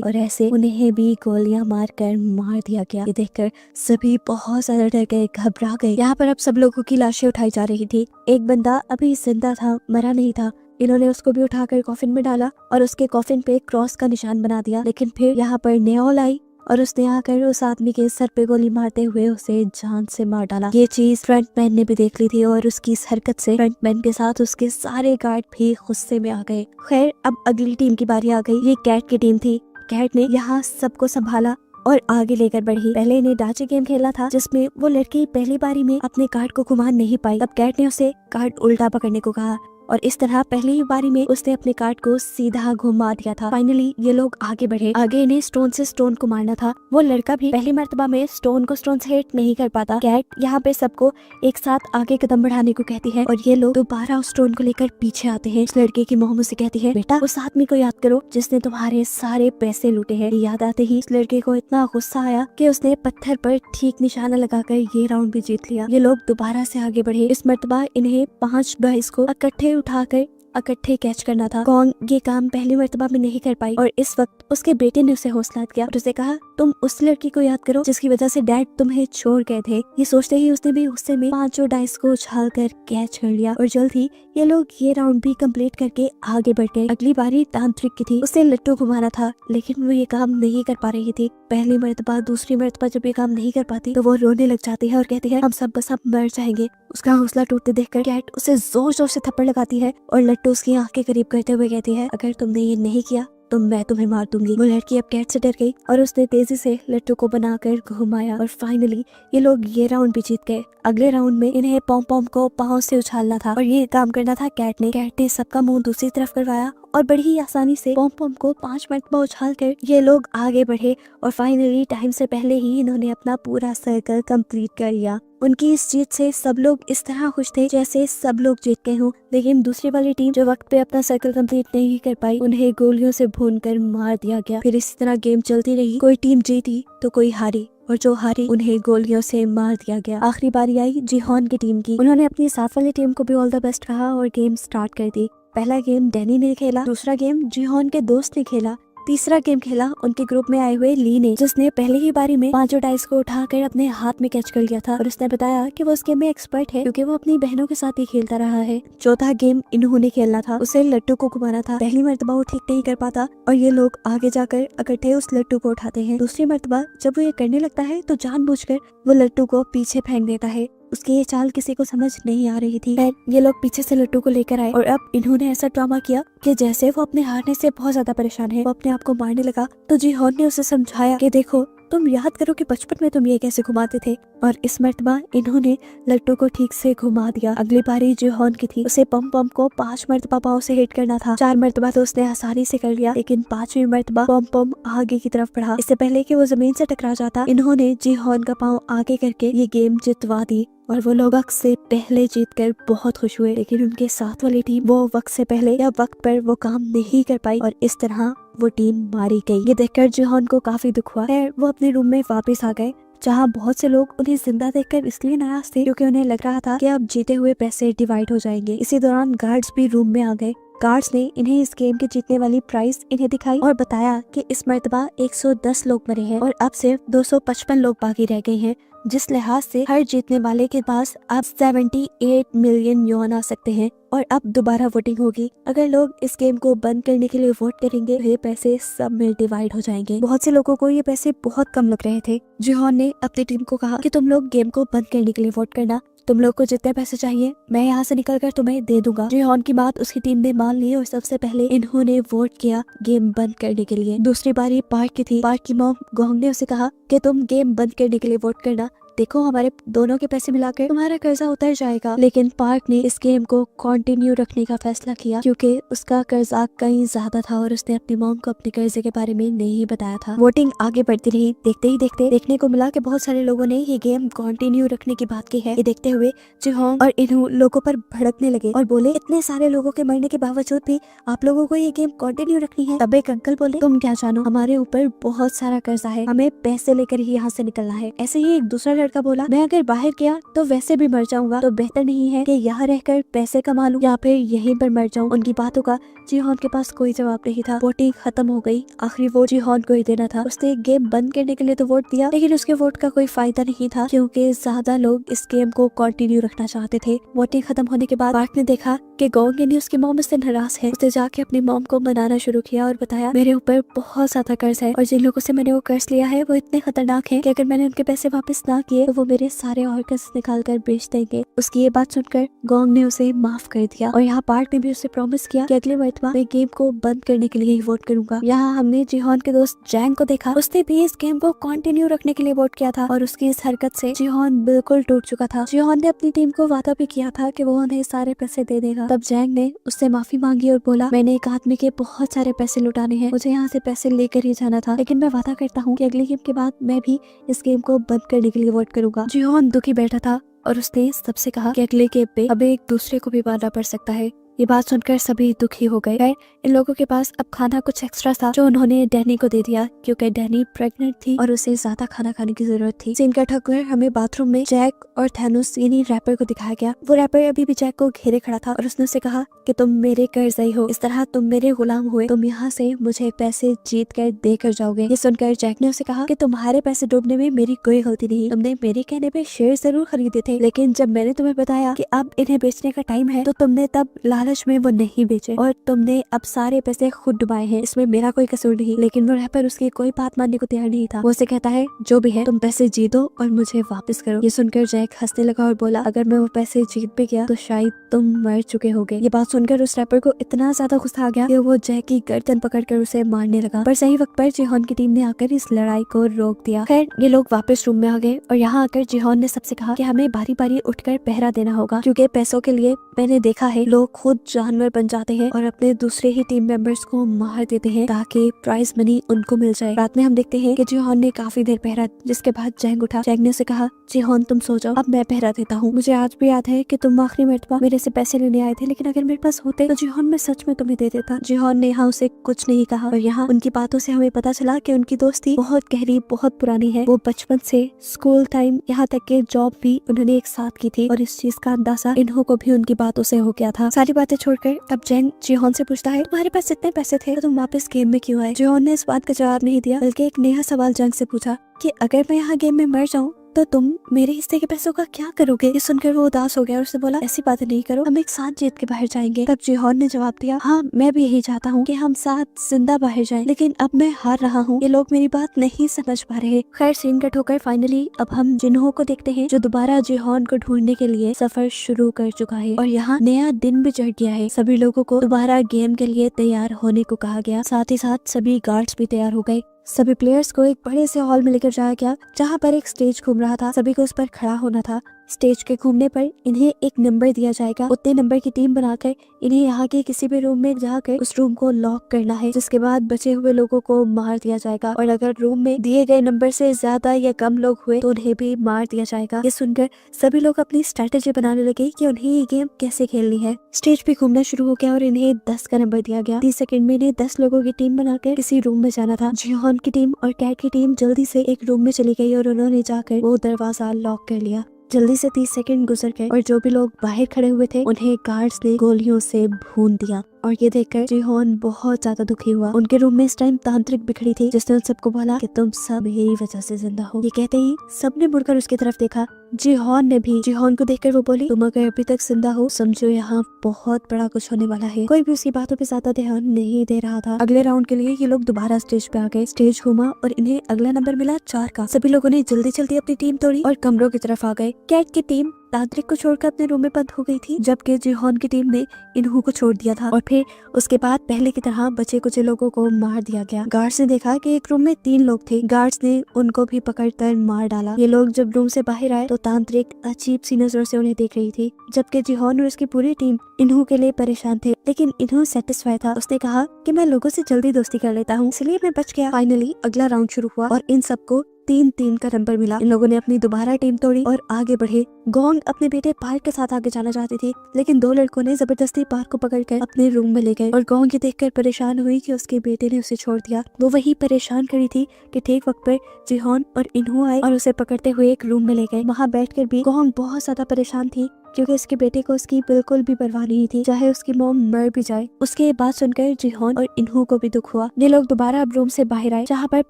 और ऐसे उन्हें भी गोलियां मारकर मार दिया गया। ये देखकर सभी बहुत ज्यादा डर गए, घबरा गए। यहाँ पर अब सब लोगों की लाशें उठाई जा रही थी। एक बंदा अभी जिंदा था, मरा नहीं था। इन्होंने उसको भी उठाकर कॉफिन में डाला और उसके कॉफिन पे क्रॉस का निशान बना दिया। लेकिन फिर यहाँ पर नेओल आई और उसने आकर उस आदमी के सर पे गोली मारते हुए उसे जान से मार डाला। ये चीज फ्रंटमैन ने भी देख ली थी और उसकी इस हरकत से फ्रंटमैन के साथ उसके सारे गार्ड भी गुस्से में आ गए। खैर अब अगली टीम की बारी आ गई। ये कैट की टीम थी। कैट ने यहाँ सबको संभाला और आगे लेकर बढ़ी। पहले इन्हें डाची गेम खेलना था जिसमें वो लड़की पहली बारी में अपने कार्ड को घुमा नहीं पाई। तब कैट ने उसे कार्ड उल्टा पकड़ने को कहा और इस तरह पहली ही बारी में उसने अपने कार्ड को सीधा घुमा दिया था। फाइनली ये लोग आगे बढ़े। आगे इन्हें स्टोन से स्टोन को मारना था। वो लड़का भी पहली मर्तबा में स्टोन को स्टोन से हिट नहीं कर पाता। कैट यहाँ पे सबको एक साथ आगे कदम बढ़ाने को कहती है और ये लोग दोबारा उस स्टोन को लेकर पीछे आते हैं। उस लड़के की मोहम्मद से कहती है, बेटा उस आदमी को याद करो जिसने तुम्हारे सारे पैसे लूटे हैं। याद आते ही इस लड़के को इतना गुस्सा आया कि उसने पत्थर पर ठीक निशाना लगाकर ये राउंड भी जीत लिया। ये लोग दोबारा से आगे बढ़े। इस मर्तबा इन्हें 5 डाइस को इकट्ठे उठाकर इकट्ठे कैच करना था। कॉन्ग ये काम पहली मर्तबा में नहीं कर पाई और इस वक्त उसके बेटे ने उसे हौसला दिया और उसे कहा, तुम उस लड़की को याद करो जिसकी वजह से डैड तुम्हें छोड़ गए थे। ये सोचते ही उसने भी गुस्से में 5 डाइस को उछाल कर कैच कर लिया और जल्द ही ये लोग ये राउंड भी कंप्लीट करके आगे बढ़ गए। अगली बारी तांत्रिक की थी। उसे लट्टू घुमाना था लेकिन वो ये काम नहीं कर पा रही थी। पहली मर्तबा दूसरी मर्तबा जब ये काम नहीं कर पाती तो वो रोने लग जाती है और कहती है, हम सब बस अब मर जाएंगे। उसका हौसला टूटते देखकर कैट उसे जोर जोर से थप्पड़ लगाती है और लट्टू उसकी आंखें करीब करते हुए कहती है, अगर तुमने ये नहीं किया तो मैं तुम्हें मार दूंगी। वो लड़की अब कैट से डर गई और उसने तेजी से लट्टू को बनाकर घुमाया और फाइनली ये लोग ये राउंड भी जीत गए। अगले राउंड में इन्हें पॉम पॉम को पाँव से उछालना था और ये काम करना था कैट ने सबका मुंह दूसरी तरफ करवाया और बड़ी ही आसानी से पॉम पॉम को 5 मरतबा उछाल कर ये लोग आगे बढ़े और फाइनली टाइम से पहले ही इन्होंने अपना पूरा सर्कल कंप्लीट कर लिया। उनकी इस जीत से सब लोग इस तरह खुश थे जैसे सब लोग जीत गए हों। लेकिन दूसरी वाली टीम जो वक्त पे अपना सर्कल कंप्लीट नहीं कर पाई, उन्हें गोलियों से भूनकर मार दिया गया। फिर इसी तरह गेम चलती रही। कोई टीम जीती तो कोई हारी और जो हारी उन्हें गोलियों से मार दिया गया। आखिरी बारी आई जिहोन की टीम की। उन्होंने अपनी साथ वाली टीम को भी ऑल द बेस्ट कहा और गेम स्टार्ट कर दी। पहला गेम डैनी ने खेला, दूसरा गेम जिहोन के दोस्त ने खेला, तीसरा गेम खेला उनके ग्रुप में आए हुए ली ने, जिसने पहली ही बारी में 5 डाइस को उठाकर अपने हाथ में कैच कर लिया था और उसने बताया कि वो इस गेम में एक्सपर्ट है क्योंकि वो अपनी बहनों के साथ ही खेलता रहा है। चौथा गेम इन्होंने खेलना था, उसे लट्टू को घुमाना था। पहली मर्तबा वो ठीक नहीं कर पाता और ये लोग आगे जाकर इकट्ठे उस लट्टू को उठाते हैं। दूसरी मर्तबा जब वो ये करने लगता है तो जानबूझकर वो लट्टू को पीछे फेंक देता है। उसकी ये चाल किसी को समझ नहीं आ रही थी। ये लोग पीछे से लट्टू को लेकर आए और अब इन्होंने ऐसा ड्रामा किया कि जैसे वो अपने हारने से बहुत ज्यादा परेशान है, वो अपने आप को मारने लगा। तो जिहोन ने उसे समझाया कि देखो तुम याद करो कि बचपन में तुम ये कैसे घुमाते थे, और इस मर्तबा इन्होंने लट्टू को ठीक से घुमा दिया। अगली बारी जिहोन की थी। उसे पम पम को 5 मर्तबा पाँव से हिट करना था। 4 मर्तबा तो उसने आसानी से कर लिया, लेकिन 5वीं मर्तबा पम पम आगे की तरफ बढ़ा। इससे पहले कि वो जमीन से टकरा जाता, इन्होंने जिहोन का पाँव आगे करके ये गेम जितवा दी और वो लोग वक्त से पहले जीतकर बहुत खुश हुए। लेकिन उनके साथ वाली टीम वो वक्त से पहले या वक्त पर वो काम नहीं कर पाई और इस तरह वो टीम मारी गई। ये देखकर जिहोन को काफी दुख हुआ। वो अपने रूम में वापस आ गए, जहाँ बहुत से लोग उन्हें जिंदा देखकर इसलिए नाराज थे क्योंकि उन्हें लग रहा था कि अब जीते हुए पैसे डिवाइड हो जाएंगे। इसी दौरान गार्ड्स भी रूम में आ गए। गार्ड्स ने इन्हें इस गेम के जीतने वाली प्राइस इन्हें दिखाई और बताया कि इस मर्तबा 110 लोग मरे हैं और अब सिर्फ 255 लोग बाकी रह गए हैं, जिस लिहाज से हर जीतने वाले के पास अब 78 मिलियन युआन आ सकते हैं और अब दोबारा वोटिंग होगी। अगर लोग इस गेम को बंद करने के लिए वोट करेंगे तो ये पैसे सब में डिवाइड हो जाएंगे। बहुत से लोगों को ये पैसे बहुत कम लग रहे थे। जिहोन ने अपनी टीम को कहा कि तुम लोग गेम को बंद करने के लिए वोट करना, तुम लोग को जितने पैसे चाहिए मैं यहाँ से निकल कर तुम्हें दे दूंगा। जिहोन की बात उसकी टीम ने मान ली और सबसे पहले इन्होंने वोट किया गेम बंद करने के लिए। दूसरी बारी पार्क की थी। पार्क की मॉम गोंग ने उसे कहा कि तुम गेम बंद करने के लिए वोट करना, देखो हमारे दोनों के पैसे मिलाकर तुम्हारा कर्जा उतर जाएगा। लेकिन पार्क ने इस गेम को कंटिन्यू रखने का फैसला किया क्योंकि उसका कर्जा कहीं ज्यादा था और उसने अपनी मॉम को अपने कर्जे के बारे में नहीं बताया था। वोटिंग आगे बढ़ती रही। देखते ही देखते देखने को मिला कि बहुत सारे लोगों ने ये गेम कंटिन्यू रखने की बात की है। ये देखते हुए जिहोंग और इन्हू लोगों पर भड़कने लगे और बोले, इतने सारे लोगों के मरने के बावजूद भी आप लोगों को ये गेम कंटिन्यू रखनी है। तब एक अंकल बोले, तुम क्या जानो, हमारे ऊपर बहुत सारा कर्जा है, हमें पैसे लेकर ही यहाँ से निकलना है। ऐसे ही एक दूसरा लड़का बोला, मैं अगर बाहर गया तो वैसे भी मर जाऊंगा, तो बेहतर नहीं है कि यहाँ रहकर पैसे कमा लूं या फिर यहीं पर मर जाऊं। उनकी बातों का जिहोन के पास कोई जवाब नहीं था। वोटिंग खत्म हो गई। आखिरी वोट जिहोन को ही देना था। उसने गेम बंद करने के लिए तो वोट दिया, लेकिन उसके वोट का कोई फायदा नहीं था क्योंकि ज्यादा लोग इस गेम को कंटिन्यू रखना चाहते थे। वोटिंग खत्म होने के बाद पार्क ने देखा कि गोंग ने उसकी मॉम से नाराज है। उसने जाके अपनी मॉम को मनाना शुरू किया और बताया, मेरे ऊपर बहुत ज्यादा कर्ज है और जिन लोगों से मैंने वो कर्ज लिया है वो इतने खतरनाक है कि अगर मैंने उनके पैसे वापस ना किए तो वो मेरे सारे और कर्ज निकाल कर बेच देंगे। उसकी ये बात सुनकर गोंग ने उसे माफ कर दिया और यहाँ पार्क ने भी उसे प्रॉमिस किया कि अगले मरतबा मैं गेम को बंद करने के लिए ही वोट करूंगा। यहाँ हमने जिहोन के दोस्त जैंग को देखा। उसने भी इस गेम को कंटिन्यू रखने के लिए वोट किया था और उसकी इस हरकत से जिहोन बिल्कुल टूट चुका था। जिहोन ने अपनी टीम को वादा भी किया था कि वो उन्हें सारे पैसे दे देगा। तब जैंग ने उससे माफी मांगी और बोला, मैंने एक आदमी के बहुत सारे पैसे लुटाने हैं, मुझे यहाँ से पैसे लेकर ही जाना था, लेकिन मैं वादा करता हूँ कि अगली गेम के बाद मैं भी इस गेम को बंद करने के लिए वोट करूंगा। जिहोन दुखी बैठा था और उसने सबसे कहा कि अगले गेम पे अब एक दूसरे को भी मारना पड़ सकता है। ये बात सुनकर सभी दुखी हो गए। इन लोगों के पास अब खाना कुछ एक्स्ट्रा था जो उन्होंने डैनी को दे दिया क्योंकि डैनी प्रेग्नेंट थी और उसे ज्यादा खाना खाने की जरूरत थी। सीन कट होकर हमें बाथरूम में जैक और थैनोस यानी रैपर को दिखाया गया। वो रैपर अभी भी जैक को घेरे खड़ा था और उसने उसे कहा कि तुम मेरे कर्जई हो, इस तरह तुम मेरे गुलाम हुए, तुम यहाँ से मुझे पैसे जीत कर देकर जाओगे। ये सुनकर जैक ने उसे कहा कि तुम्हारे पैसे डूबने में मेरी कोई गलती नहीं, तुमने मेरे कहने पे शेयर जरूर खरीदे थे, लेकिन जब मैंने तुम्हें बताया कि अब इन्हें बेचने का टाइम है तो तुमने तब लालच में वो नहीं बेचे और तुमने अब सारे पैसे खुद डुबाए हैं, इसमें मेरा कोई कसूर नहीं। लेकिन वो रैपर उसकी कोई बात मानने को तैयार नहीं था। वो उसे कहता है, जो भी है तुम पैसे जीतो और मुझे वापस करो। ये सुनकर जैक हंसने लगा और बोला, अगर मैं वो पैसे जीत भी गया तो शायद तुम मर चुके होगे। ये बात सुनकर उस रैपर को इतना ज्यादा गुस्सा आ गया कि वो जैक की गर्दन पकड़कर उसे मारने लगा, पर सही वक्त पर जिहोन की टीम ने आकर इस लड़ाई को रोक दिया। खैर ये लोग वापस रूम में आ गए और यहाँ आकर जिहोन ने सबसे कहा कि हमें बारी बारी उठकर पहरा देना होगा क्योंकि पैसों के लिए मैंने देखा है लोग खुद जानवर बन जाते हैं और अपने दूसरे ही टीम मेंबर्स को मार देते हैं ताकि प्राइज मनी उनको मिल जाए। रात में हम देखते हैं कि जिहोन ने काफी देर पहरा, जिसके बाद जैंग उठा। जैंग ने उसे कहा, जिहोन तुम सो जाओ, अब मैं पहरा देता हूँ। मुझे आज भी याद है कि तुम आखिरी मरतबा मेरे से पैसे लेने आए थे, लेकिन अगर मेरे पास होते तो जिहोन मैं सच में तुम्हें दे देता। जिहोन ने यहाँ उसे कुछ नहीं कहा और यहाँ उनकी बातों से हमें पता चला कि उनकी दोस्ती बहुत गहरी, बहुत पुरानी है। वो बचपन से स्कूल टाइम यहाँ तक के जॉब भी उन्होंने एक साथ की थी और इस चीज का अंदाजा इन्हों को भी उनकी बातों से हो गया था। सारी बातें छोड़कर अब जैंग जिहोन से पूछता है, तुम्हारे पास इतने पैसे थे तो तुम वापस गेम में क्यों आए? जिहोन ने इस बात का जवाब नहीं दिया बल्कि एक नया सवाल जैंग से पूछा कि अगर मैं यहाँ गेम में मर जाऊँ तो तुम मेरे हिस्से के पैसों का क्या करोगे? ये सुनकर वो उदास हो गया और उसने बोला, ऐसी बातें नहीं करो, हम एक साथ जीत के बाहर जाएंगे। तब जिहोन ने जवाब दिया, हाँ मैं भी यही चाहता हूँ कि हम साथ जिंदा बाहर जाएं, लेकिन अब मैं हार रहा हूँ, ये लोग मेरी बात नहीं समझ पा रहे। खैर सीन कट होकर फाइनली अब हम जिन्हों को देखते हैं जो दोबारा जिहोन को ढूंढने के लिए सफर शुरू कर चुका है और यहाँ नया दिन भी चढ़ गया है। सभी लोगों को दोबारा गेम के लिए तैयार होने को कहा गया, साथ ही साथ सभी गार्ड्स भी तैयार हो गए। सभी प्लेयर्स को एक बड़े से हॉल में लेकर जाया गया जहाँ पर एक स्टेज घूम रहा था। सभी को उस पर खड़ा होना था। स्टेज के घूमने पर इन्हें एक नंबर दिया जाएगा, उतने नंबर की टीम बनाकर इन्हें यहाँ के किसी भी रूम में जाकर उस रूम को लॉक करना है, जिसके बाद बचे हुए लोगों को मार दिया जाएगा और अगर रूम में दिए गए नंबर से ज्यादा या कम लोग हुए तो उन्हें भी मार दिया जाएगा। ये सुनकर सभी लोग अपनी स्ट्रेटेजी बनाने लगे कि उन्हें ये गेम कैसे खेलनी है। स्टेज पे घूमना शुरू हो गया और इन्हें 10 का नंबर दिया गया। 30 सेकंड में इन्हें 10 लोगों की टीम बनाकर किसी रूम में जाना था। जिहोन की टीम और कैट की टीम जल्दी से एक रूम में चली गई और उन्होंने जाकर वो दरवाजा लॉक कर लिया। जल्दी से 30 सेकंड गुजर गए और जो भी लोग बाहर खड़े हुए थे उन्हें गार्ड्स ने गोलियों से भून दिया और ये देखकर जिहोन बहुत ज्यादा दुखी हुआ। उनके रूम में इस टाइम तांत्रिक बिखरी थी जिसने उन सबको बोला कि तुम सब मेरी वजह से जिंदा हो। ये कहते ही सबने मुड़कर उसकी तरफ देखा। जिहोन ने भी। जिहोन को देखकर वो बोली, तुम अगर अभी तक जिंदा हो समझो यहाँ बहुत बड़ा कुछ होने वाला है। कोई भी उसकी बातों पे ज्यादा ध्यान नहीं दे रहा था। अगले राउंड के लिए ये लोग दोबारा स्टेज पे आ गए। स्टेज घूमा और इन्हें अगला नंबर मिला 4 का। सभी लोगों ने जल्दी जल्दी अपनी टीम तोड़ी और कमरों की तरफ आ गए। कैट की टीम तांत्रिक को छोड़कर अपने रूम में बंद हो गई थी, जबकि जिहोन की टीम ने इन्हू को छोड़ दिया था और फिर उसके बाद पहले की तरह बचे कुछ लोगों को मार दिया गया। गार्ड्स ने देखा कि एक रूम में 3 लोग थे। गार्ड्स ने उनको भी पकड़कर मार डाला। ये लोग जब रूम से बाहर आए तो तांत्रिक अजीब सी नजरों से उन्हें देख रही थी, जबकि जिहोन और उसकी पूरी टीम इन्हू के लिए परेशान थे। लेकिन इन्हू सेटिस्फाई था। उसने कहा कि मैं लोगों से जल्दी दोस्ती कर लेता हूँ, इसलिए मैं बच गया। फाइनली अगला राउंड शुरू हुआ और इन सबको 3-3 का नंबर मिला। इन लोगों ने अपनी दोबारा टीम तोड़ी और आगे बढ़े। गोंग अपने बेटे पार्क के साथ आगे जाना चाहती थी, लेकिन 2 लड़कों ने जबरदस्ती पार्क को पकड़कर अपने रूम में ले गए और गोंग ये देखकर परेशान हुई कि उसके बेटे ने उसे छोड़ दिया। वो वही परेशान खड़ी थी कि ठीक वक्त पर जिहोन और इन्हू आए और उसे पकड़ते हुए एक रूम में ले गए। वहाँ बैठकर भी गोंग बहुत ज्यादा परेशान थी, क्योंकि उसके बेटे को उसकी बिल्कुल भी परवाह नहीं थी, चाहे उसकी मॉम मर भी जाए। उसके ये बात सुनकर जिहोन और इन्हू को भी दुख हुआ। ये लोग दोबारा अब रूम से बाहर आए, जहाँ पर